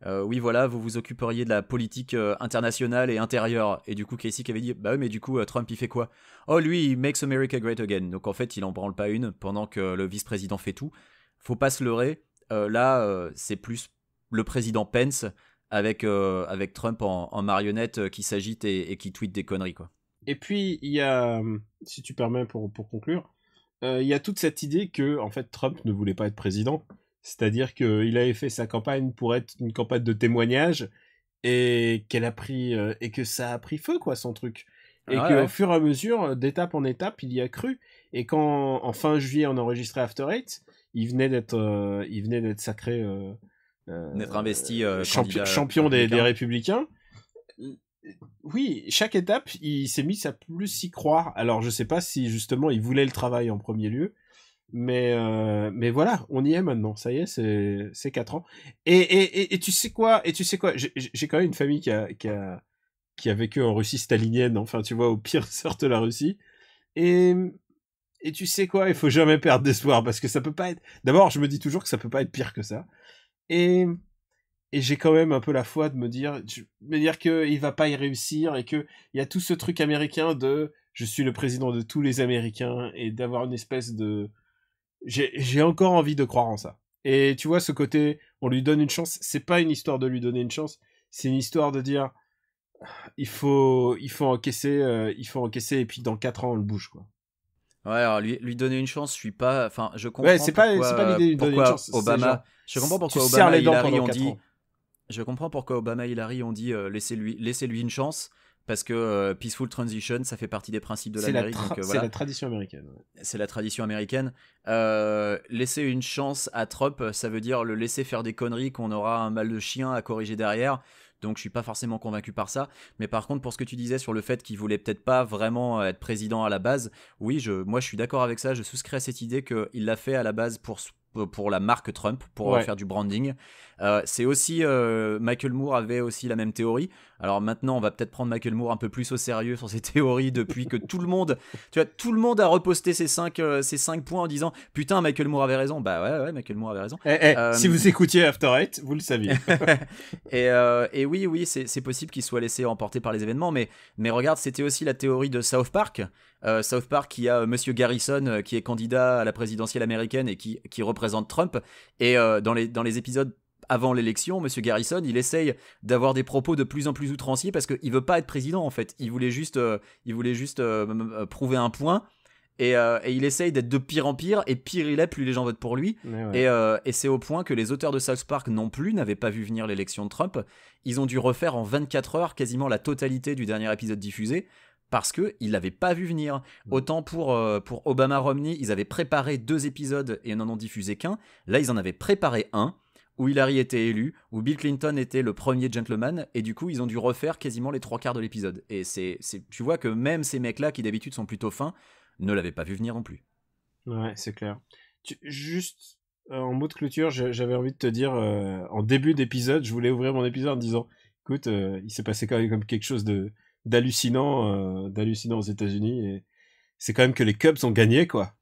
oui voilà, vous vous occuperiez de la politique internationale et intérieure. Et du coup Kasich avait dit bah oui mais du coup Trump il fait quoi? Oh lui il makes America great again. Donc en fait il en branle pas une pendant que le vice-président fait tout. Faut pas se leurrer. Là c'est plus le président Pence avec Trump en marionnette qui s'agite et qui tweet des conneries quoi. Et puis, il y a, si tu permets pour conclure, il y a toute cette idée que, en fait, Trump ne voulait pas être président. C'est-à-dire qu'il avait fait sa campagne pour être une campagne de témoignage et et que ça a pris feu, quoi, son truc. Et qu'au fur et à mesure, d'étape en étape, il y a cru. Et quand, en fin juillet, on enregistrait After Eight, il venait d'être sacré, d'être investi champion des Républicains. Oui, chaque étape, il s'est mis à plus y croire. Alors, je sais pas si justement il voulait le travail en premier lieu, mais voilà, on y est maintenant. Ça y est, c'est 4 ans. Et tu sais quoi? J'ai quand même une famille qui a vécu en Russie stalinienne. Enfin, tu vois, au pire sort de la Russie. Et tu sais quoi? Il faut jamais perdre d'espoir parce que ça peut pas être. D'abord, je me dis toujours que ça peut pas être pire que ça. Et j'ai quand même un peu la foi de me dire qu'il va pas y réussir et que il y a tout ce truc américain de je suis le président de tous les Américains et d'avoir une espèce de j'ai encore envie de croire en ça. Et tu vois ce côté on lui donne une chance, c'est pas une histoire de lui donner une chance, c'est une histoire de dire il faut encaisser et puis dans 4 ans on le bouge quoi. Ouais, alors lui donner une chance, je suis pas enfin je comprends ouais, c'est pas l'idée de lui donner une chance, Obama, genre, je comprends pourquoi tu Obama serres les et dents Hillary pendant ont 4 dit ans. Je comprends pourquoi Obama et Hillary ont dit laissez-lui une chance parce que peaceful transition ça fait partie des principes de l'Amérique. C'est la tradition américaine. Ouais. C'est la tradition américaine. Laisser une chance à Trump, ça veut dire le laisser faire des conneries qu'on aura un mal de chien à corriger derrière. Donc je suis pas forcément convaincu par ça. Mais par contre pour ce que tu disais sur le fait qu'il voulait peut-être pas vraiment être président à la base, oui, moi je suis d'accord avec ça. Je souscris à cette idée qu'il l'a fait à la base pour la marque Trump, pour faire du branding. C'est aussi Michael Moore avait aussi la même théorie. Alors maintenant on va peut-être prendre Michael Moore un peu plus au sérieux sur ses théories depuis que tout le monde a reposté ces 5 points en disant putain Michael Moore avait raison. Bah ouais Michael Moore avait raison. Si vous écoutiez After Eight, vous le saviez. et oui c'est possible qu'il soit laissé emporter par les événements, mais regarde, c'était aussi la théorie de South Park. South Park qui a Monsieur Garrison qui est candidat à la présidentielle américaine et qui représente Trump, et dans les épisodes avant l'élection, Monsieur Garrison, il essaye d'avoir des propos de plus en plus outranciers parce qu'il veut pas être président en fait. Il voulait juste prouver un point. Et il essaye d'être de pire en pire, et pire il est, plus les gens votent pour lui. Et c'est au point que les auteurs de South Park non plus n'avaient pas vu venir l'élection de Trump. Ils ont dû refaire en 24 heures quasiment la totalité du dernier épisode diffusé parce qu'ils l'avaient pas vu venir. Autant pour Obama-Romney, ils avaient préparé 2 épisodes et n'en ont diffusé qu'un. Là, ils en avaient préparé un où Hillary était élu, où Bill Clinton était le premier gentleman, et du coup ils ont dû refaire quasiment les 3/4 de l'épisode. Et tu vois que même ces mecs-là, qui d'habitude sont plutôt fins, ne l'avaient pas vu venir non plus. Ouais, c'est clair. Juste en mot de clôture, j'avais envie de te dire, en début d'épisode, je voulais ouvrir mon épisode en disant, écoute, il s'est passé quand même comme quelque chose d'hallucinant aux États-Unis, et c'est quand même que les Cubs ont gagné, quoi.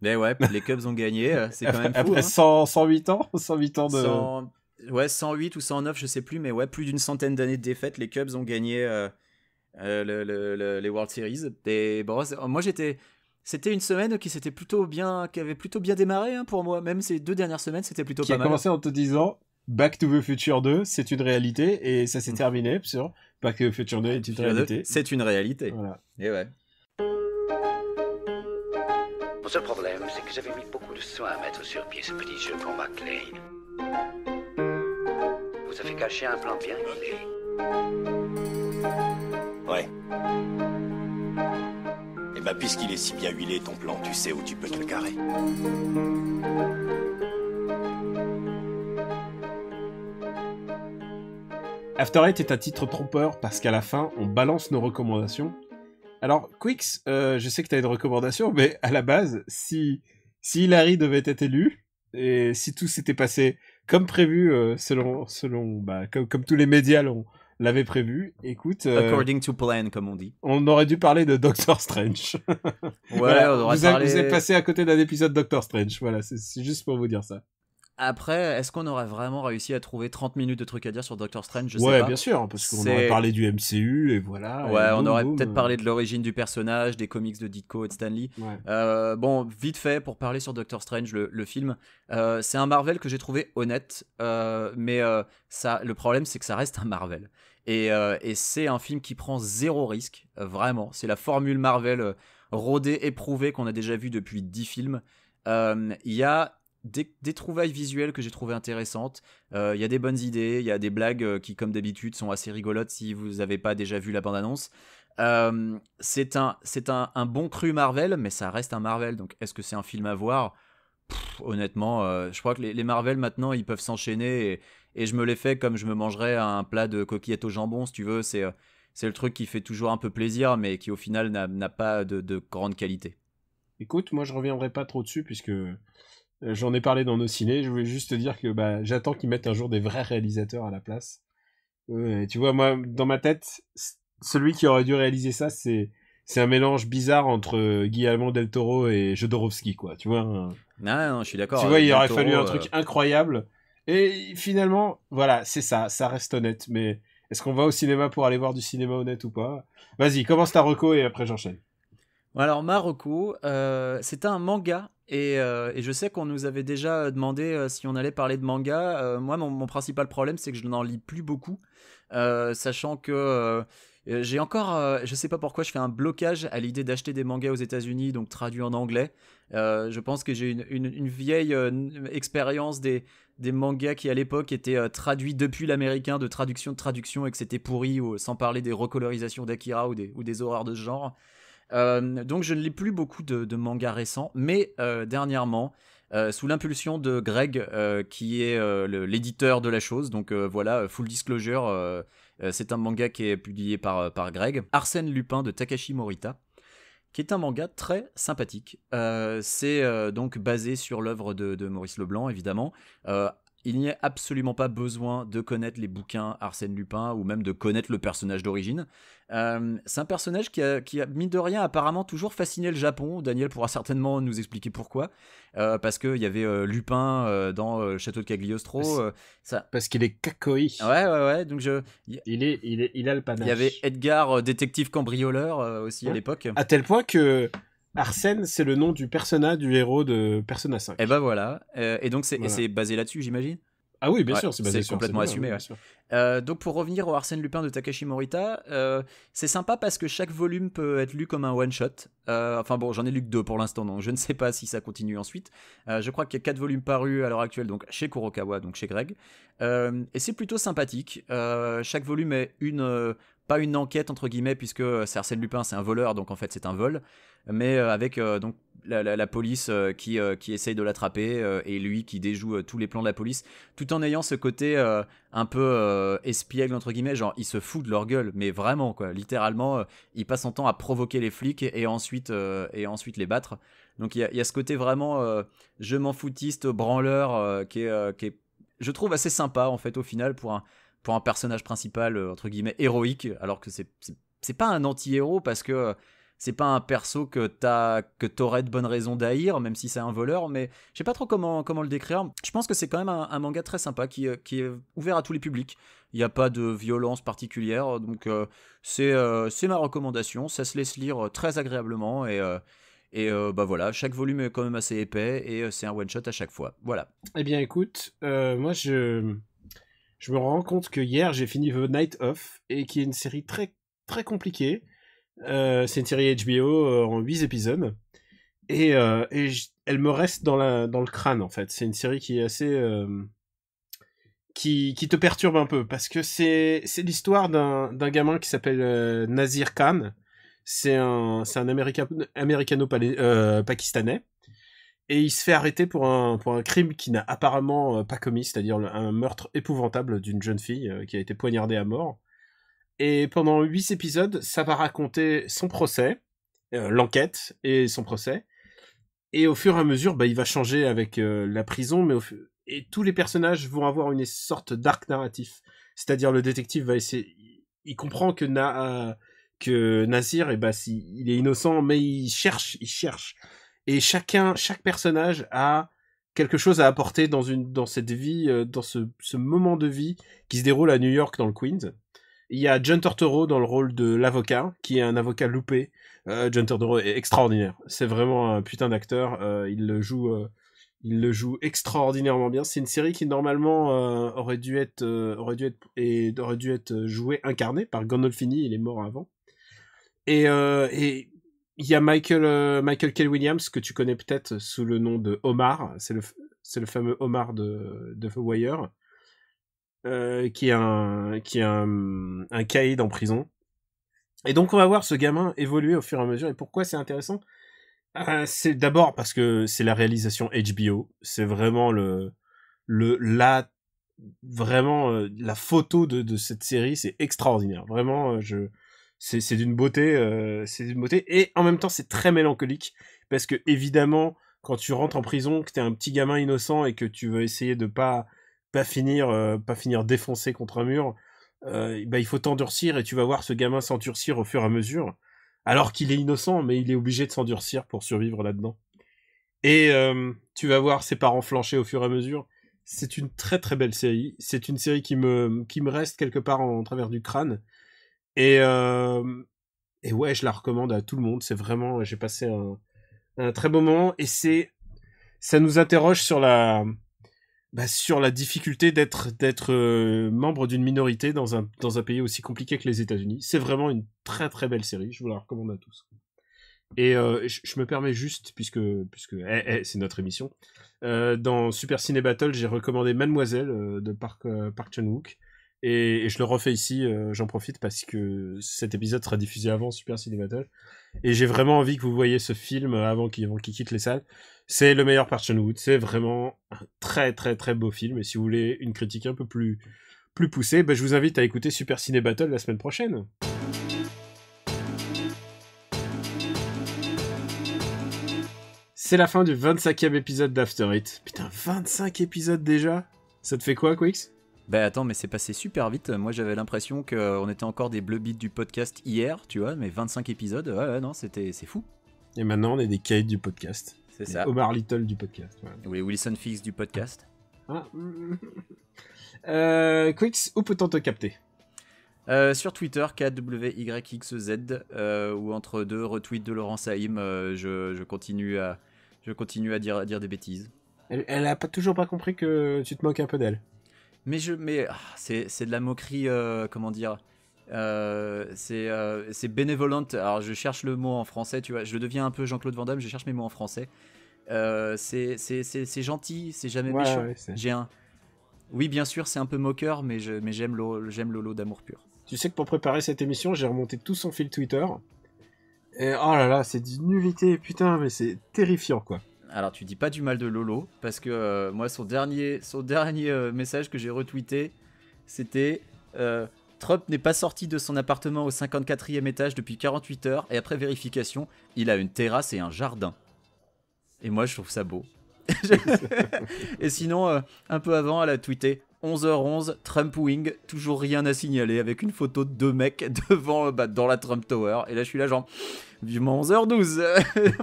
Mais ouais, les Cubs ont gagné, c'est quand même fou. Après 108 ans 108 ou 109, je sais plus, mais ouais, plus d'une centaine d'années de défaites, les Cubs ont gagné les World Series. Et bon, c'était une semaine qui avait plutôt bien démarré pour moi. Même ces 2 dernières semaines, c'était plutôt pas mal. Qui a commencé en te disant Back to the Future 2, c'est une réalité, et ça s'est terminé sur Back to the Future 2 est une réalité. C'est une réalité. Voilà. Et ouais. Mon seul problème, c'est que j'avais mis beaucoup de soin à mettre sur pied ce petit jeu pour McLean. Vous avez caché un plan bien huilé. Ouais. Et bah, puisqu'il est si bien huilé, ton plan, tu sais où tu peux te le carrer. After Eight est un titre trompeur parce qu'à la fin, on balance nos recommandations. Alors, Quix, je sais que tu as une recommandation, mais à la base, si Hillary devait être élue, et si tout s'était passé comme prévu, selon comme tous les médias l'avait prévu. Écoute, According to plan, comme on dit. on aurait dû parler de Doctor Strange. Ouais, Voilà, on aurait vous parlé... êtes passé à côté d'un épisode Doctor Strange. Voilà, c'est juste pour vous dire ça. Après, est-ce qu'on aurait vraiment réussi à trouver 30 minutes de trucs à dire sur Doctor Strange? Je sais Ouais, pas. bien sûr, parce qu'on C'est- aurait parlé du MCU et voilà. Ouais, et on boum, aurait boum, peut-être parlé de l'origine du personnage, des comics de Ditko et de Stan Lee. Ouais. Bon, vite fait, pour parler sur Doctor Strange, le film, c'est un Marvel que j'ai trouvé honnête, mais le problème, c'est que ça reste un Marvel. Et c'est un film qui prend zéro risque, vraiment. C'est la formule Marvel rodée, éprouvée, qu'on a déjà vue depuis 10 films. Il y a des trouvailles visuelles que j'ai trouvées intéressantes. Il y a des bonnes idées, il y a des blagues qui, comme d'habitude, sont assez rigolotes si vous n'avez pas déjà vu la bande-annonce. C'est un bon cru Marvel, mais ça reste un Marvel. Donc, est-ce que c'est un film à voir? Honnêtement, je crois que les Marvel, maintenant, ils peuvent s'enchaîner et je me les fais comme je me mangerais un plat de coquillettes au jambon, si tu veux. C'est le truc qui fait toujours un peu plaisir, mais qui, au final, n'a pas de grande qualité. Écoute, moi je reviendrai pas trop dessus puisque j'en ai parlé dans nos ciné. Je voulais juste te dire que j'attends qu'ils mettent un jour des vrais réalisateurs à la place. Tu vois, moi, dans ma tête, celui qui aurait dû réaliser ça, c'est un mélange bizarre entre Guillermo del Toro et Jodorowsky, quoi. Tu vois, Non, je suis d'accord. tu vois, il Del aurait Toro, fallu un truc incroyable. Et finalement, voilà, c'est ça reste honnête. Mais est-ce qu'on va au cinéma pour aller voir du cinéma honnête ou pas? Vas-y, commence ta reco et après j'enchaîne. Alors, Marocco, c'est un manga. Et je sais qu'on nous avait déjà demandé si on allait parler de manga. Moi, mon principal problème, c'est que je n'en lis plus beaucoup. Sachant que j'ai encore, je sais pas pourquoi, je fais un blocage à l'idée d'acheter des mangas aux États-Unis, donc traduits en anglais. Je pense que j'ai une vieille expérience des mangas qui à l'époque étaient traduits depuis l'américain de traduction et que c'était pourri, sans parler des recolorisations d'Akira ou des horreurs de ce genre. Donc je ne lis plus beaucoup de mangas récents, mais dernièrement, sous l'impulsion de Greg, qui est l'éditeur de la chose, donc voilà, full disclosure, c'est un manga qui est publié par Greg, Arsène Lupin de Takashi Morita, qui est un manga très sympathique. C'est donc basé sur l'œuvre de Maurice Leblanc, évidemment. Il n'y a absolument pas besoin de connaître les bouquins Arsène Lupin ou même de connaître le personnage d'origine. C'est un personnage qui a, mine de rien, apparemment toujours fasciné le Japon. Daniel pourra certainement nous expliquer pourquoi. Parce qu'il y avait Lupin dans le château de Cagliostro. Parce qu'il est kakoi. Ouais. Donc Il a le panache. Il y avait Edgar, détective cambrioleur, aussi à l'époque. À tel point que Arsène, c'est le nom du persona du héros de Persona 5. Et ben voilà. Et donc c'est basé là-dessus, j'imagine. Ah oui, bien Ouais, sûr, c'est basé c'est sur complètement Arsène, assumé. bien Ouais. sûr. Donc pour revenir au Arsène Lupin de Takashi Morita, c'est sympa parce que chaque volume peut être lu comme un one shot. Enfin bon, j'en ai lu que 2 pour l'instant, donc je ne sais pas si ça continue ensuite. Je crois qu'il y a 4 volumes parus à l'heure actuelle, donc chez Kurokawa, donc chez Greg. Et c'est plutôt sympathique. Chaque volume est pas une enquête entre guillemets, puisque c'est Arsène Lupin, c'est un voleur, donc en fait c'est un vol, mais avec donc la police qui essaye de l'attraper, et lui qui déjoue tous les plans de la police, tout en ayant ce côté un peu espiègle entre guillemets, genre il se fout de leur gueule, mais vraiment quoi, littéralement, il passe son temps à provoquer les flics et ensuite les battre. Donc il y a ce côté vraiment je m'en foutiste branleur qui est je trouve assez sympa en fait au final pour un personnage principal entre guillemets héroïque, alors que c'est pas un anti-héros parce que c'est pas un perso que t'aurais de bonnes raisons d'haïr, même si c'est un voleur, mais je sais pas trop comment le décrire. Je pense que c'est quand même un manga très sympa qui est ouvert à tous les publics. Il n'y a pas de violence particulière, donc c'est ma recommandation. Ça se laisse lire très agréablement et voilà, chaque volume est quand même assez épais et c'est un one shot à chaque fois. Voilà. Eh bien écoute, moi je me rends compte que hier j'ai fini The Night Of, et qui est une série très très compliquée. C'est une série HBO en 8 épisodes, et elle me reste dans le crâne en fait. C'est une série qui est assez qui te perturbe un peu, parce que c'est l'histoire d'un gamin qui s'appelle Nazir Khan. C'est un américano-pakistanais, et il se fait arrêter pour un crime qu'il n'a apparemment pas commis, c'est-à-dire un meurtre épouvantable d'une jeune fille qui a été poignardée à mort. Et pendant 8 épisodes, ça va raconter son procès, l'enquête et son procès. Et au fur et à mesure, il va changer avec la prison, et tous les personnages vont avoir une sorte d'arc narratif. C'est-à-dire le détective va essayer, il comprend que Nasir, il est innocent, mais il cherche. Et chaque personnage a quelque chose à apporter dans cette vie, dans ce moment de vie qui se déroule à New York dans le Queens. Il y a John Turturro dans le rôle de l'avocat, qui est un avocat loupé. John Turturro est extraordinaire. C'est vraiment un putain d'acteur. Il le joue extraordinairement bien. C'est une série qui normalement aurait dû être incarnée par Gandolfini. Il est mort avant. Et il y a Michael K. Williams que tu connais peut-être sous le nom de Omar. C'est le fameux Omar de The Wire. Qui est un caïd en prison. Et donc on va voir ce gamin évoluer au fur et à mesure. Et pourquoi c'est intéressant ? C'est d'abord parce que c'est la réalisation HBO. C'est vraiment la photo de cette série. C'est extraordinaire. Vraiment, c'est d'une beauté. Et en même temps, c'est très mélancolique parce que évidemment, quand tu rentres en prison, que t'es un petit gamin innocent et que tu veux essayer de pas finir défoncé contre un mur, il faut t'endurcir et tu vas voir ce gamin s'endurcir au fur et à mesure, alors qu'il est innocent, mais il est obligé de s'endurcir pour survivre là-dedans. Et tu vas voir ses parents flancher au fur et à mesure. C'est une très très belle série. C'est une série qui me reste quelque part en travers du crâne. Et ouais, je la recommande à tout le monde. C'est vraiment, j'ai passé un très beau moment et ça nous interroge sur la difficulté d'être membre d'une minorité dans un pays aussi compliqué que les États-Unis. C'est vraiment une très très belle série, je vous la recommande à tous. Et je me permets juste, puisque c'est notre émission, dans Super Ciné Battle, j'ai recommandé Mademoiselle de Park Chan-wook, et je le refais ici, j'en profite parce que cet épisode sera diffusé avant Super Ciné Battle, et j'ai vraiment envie que vous voyiez ce film avant qu'il quitte les salles. C'est le meilleur Park Chan-wook, c'est vraiment un très très très beau film, et si vous voulez une critique un peu plus poussée, je vous invite à écouter Super Ciné Battle la semaine prochaine. C'est la fin du 25e épisode d'After It. Putain, 25 épisodes déjà ? Ça te fait quoi, Quix ? Bah attends, mais c'est passé super vite. Moi, j'avais l'impression qu'on était encore des bleu-bits du podcast hier, tu vois, mais 25 épisodes, ouais, non, c'est fou. Et maintenant, on est des Kate du podcast. C'est ça. Omar Little du podcast. Voilà. Ou les Wilson Fix du podcast. Quix, où peut-on te capter ? Sur Twitter, KWYXZ, ou entre deux retweets de Laurent Saïm, je continue à dire des bêtises. Elle a toujours pas compris que tu te moques un peu d'elle. Mais c'est de la moquerie, comment dire, c'est bénévolente. Alors je cherche le mot en français, tu vois, je deviens un peu Jean-Claude Van Damme, je cherche mes mots en français. C'est gentil, c'est jamais méchant. Ouais, oui, bien sûr, c'est un peu moqueur, mais j'aime Lolo d'amour pur. Tu sais que pour préparer cette émission, j'ai remonté tout son fil Twitter. Et oh là là, c'est d'une nullité, putain, mais c'est terrifiant, quoi. Alors, tu dis pas du mal de Lolo, parce que moi, son dernier message que j'ai retweeté, c'était Trump n'est pas sorti de son appartement au 54e étage depuis 48 heures, et après vérification, il a une terrasse et un jardin. Et moi, je trouve ça beau. Et sinon, un peu avant, elle a tweeté 11h11, Trump Wing, toujours rien à signaler, avec une photo de deux mecs devant, dans la Trump Tower. Et là, je suis là, genre, vivement 11h12.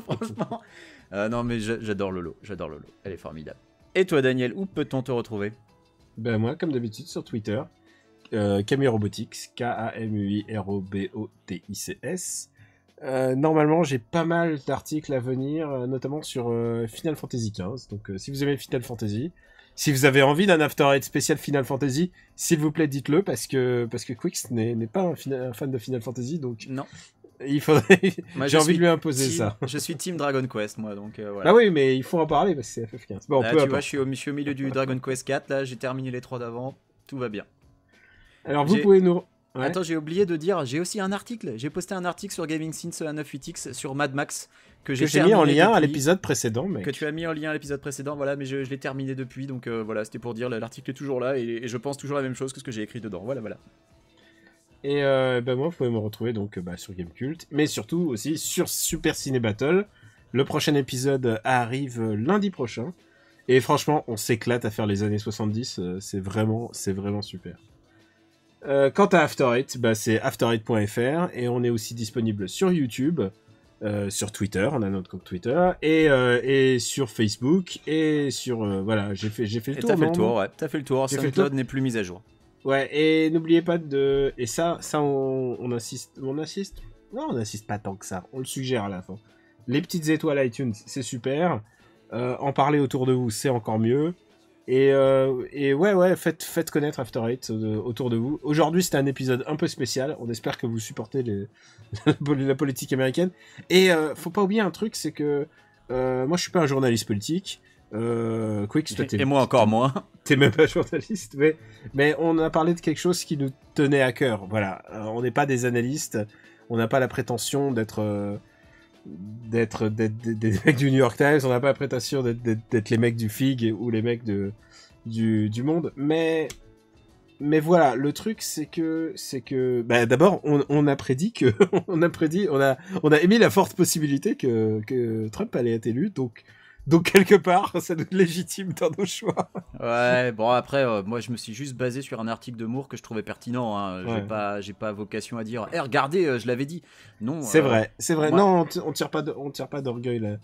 Franchement. Non, mais j'adore Lolo. Elle est formidable. Et toi, Daniel, où peut-on te retrouver ? Moi, comme d'habitude, sur Twitter, Camui Robotics, KAMUIROBOTICS. Normalement, j'ai pas mal d'articles à venir, notamment sur Final Fantasy XV. Donc, si vous aimez Final Fantasy, si vous avez envie d'un After Eight spécial Final Fantasy, s'il vous plaît, dites-le, parce que Quix n'est pas un fan de Final Fantasy, donc non. Il faudrait. J'ai envie de lui imposer ça. Je suis Team Dragon Quest, moi, donc voilà. Ah oui, mais il faut en parler parce que c'est FF15. Bon, là, tu vois, je suis au milieu du Dragon Quest 4. Là, j'ai terminé les 3 d'avant. Tout va bien. Alors, vous pouvez nous. Ouais. Attends, j'ai oublié de dire, j'ai aussi un article. J'ai posté un article sur Gaming Sins 98X sur Mad Max que j'ai mis en lien à l'épisode précédent. Mais... Que tu as mis en lien à l'épisode précédent, voilà, mais je l'ai terminé depuis. Donc voilà, c'était pour dire, l'article est toujours là et je pense toujours la même chose que ce que j'ai écrit dedans. Voilà. Et moi, vous pouvez me retrouver donc sur Gamecult, mais surtout aussi sur Super Ciné Battle. Le prochain épisode arrive lundi prochain. Et franchement, on s'éclate à faire les années 70. C'est vraiment super. Quant à After Eight, c'est after8.fr et on est aussi disponible sur YouTube, sur Twitter, on a notre compte Twitter et sur Facebook et sur voilà, j'ai fait le tour. T'as fait le tour, ouais. T'as fait le tour. J'ai fait le SoundCloud tour. n'est plus mise à jour. Ouais, et n'oubliez pas de et ça on insiste, non, on n'insiste pas tant que ça, on le suggère à la fin. Les petites étoiles iTunes, c'est super. En parler autour de vous, c'est encore mieux. Et ouais, faites connaître After Eight autour de vous. Aujourd'hui, c'était un épisode un peu spécial. On espère que vous supportez la politique américaine. Et faut pas oublier un truc, c'est que moi, je suis pas un journaliste politique. Quicks, toi, Et moi encore moins. T'es même pas journaliste, mais on a parlé de quelque chose qui nous tenait à cœur. Voilà, on n'est pas des analystes. On n'a pas la prétention d'être des mecs du New York Times, on n'a pas la prétention d'être les mecs du Fig ou les mecs du Monde, mais voilà, le truc c'est que d'abord on a prédit que on a émis la forte possibilité que Trump allait être élu, donc quelque part ça nous légitime dans nos choix. Ouais, bon après moi je me suis juste basé sur un article de Moore que je trouvais pertinent, hein. Ouais. J'ai pas vocation à dire regardez, je l'avais dit. Non. C'est vrai. Ouais. Non, on tire pas d'orgueil là,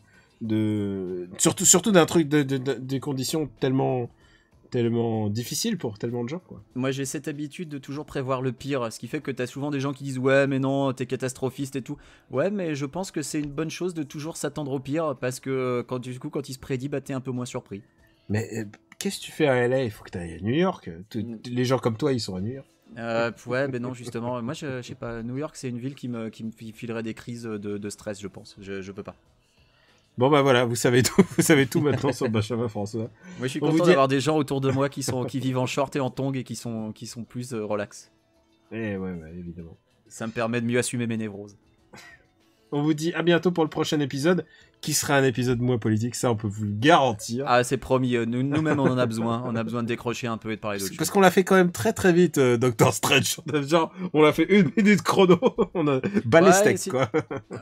surtout d'un truc des conditions tellement difficiles pour tellement de gens, quoi. Moi j'ai cette habitude de toujours prévoir le pire, ce qui fait que t'as souvent des gens qui disent ouais mais non t'es catastrophiste et tout. Ouais mais je pense que c'est une bonne chose de toujours s'attendre au pire parce que quand il se prédit t'es un peu moins surpris. Mais qu'est-ce que tu fais à LA? Il faut que tu ailles à New York. Les gens comme toi ils sont à New York. Ouais mais non justement moi je sais pas, New York c'est une ville qui me filerait des crises de stress, je pense. Je peux pas. Bon voilà, vous savez tout maintenant sur Benjamin François. Moi je suis content d'avoir des gens autour de moi qui vivent en short et en tongs et qui sont plus relax. Ouais, évidemment. Ça me permet de mieux assumer mes névroses. On vous dit à bientôt pour le prochain épisode, qui sera un épisode moins politique, ça on peut vous le garantir. Ah c'est promis, nous-mêmes on en a besoin, de décrocher un peu et de parler d'autre chose. Parce qu'on l'a fait quand même très très vite, Doctor Strange. Genre, on l'a fait 1 minute chrono, on a balé steak, quoi.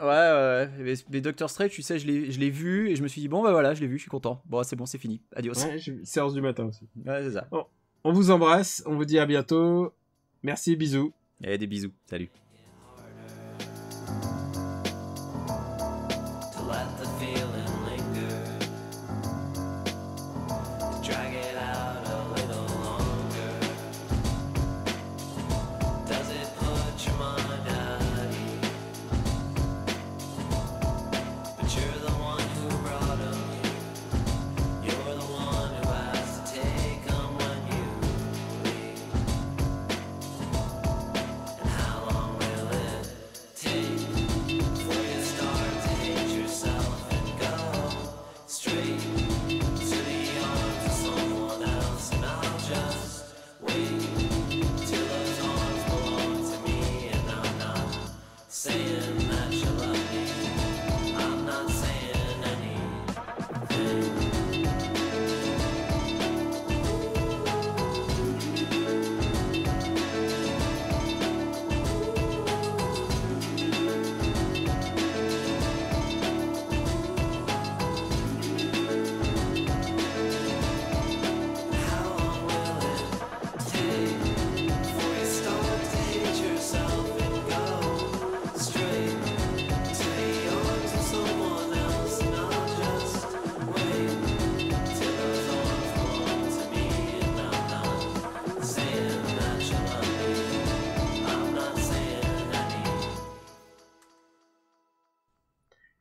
Ouais, mais Doctor Strange, tu sais, je l'ai vu et je me suis dit bon voilà, je l'ai vu, je suis content. Bon c'est bon, c'est fini, adios. Ouais, séance du matin aussi. Ouais c'est ça. Bon, on vous embrasse, on vous dit à bientôt. Merci, bisous. Et des bisous, salut.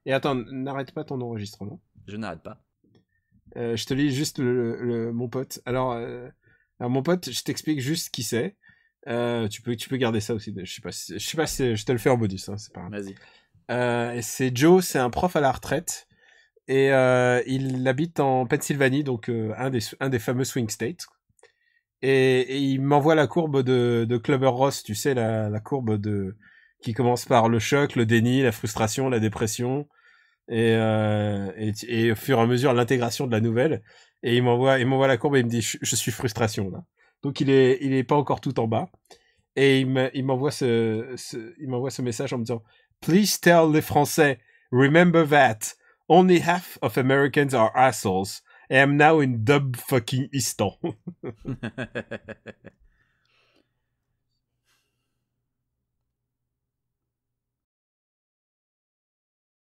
Et attends, n'arrête pas ton enregistrement. Je n'arrête pas. Je te lis juste mon pote. Alors mon pote, je t'explique juste qui c'est. Tu peux garder ça aussi. Je sais pas si je te le fais en bonus, hein, c'est pas grave. Vas-y. C'est Joe, c'est un prof à la retraite et il habite en Pennsylvanie, donc un des fameux swing states. Et il m'envoie la courbe de Clubber-Ross, tu sais, la courbe qui commence par le choc, le déni, la frustration, la dépression, et au fur et à mesure l'intégration de la nouvelle. Et il m'envoie la courbe et il me dit je suis frustration là. Donc il est pas encore tout en bas. Et il m'envoie ce message en me disant Please tell les Français, remember that only half of Americans are assholes. I am now in dub fucking Istan.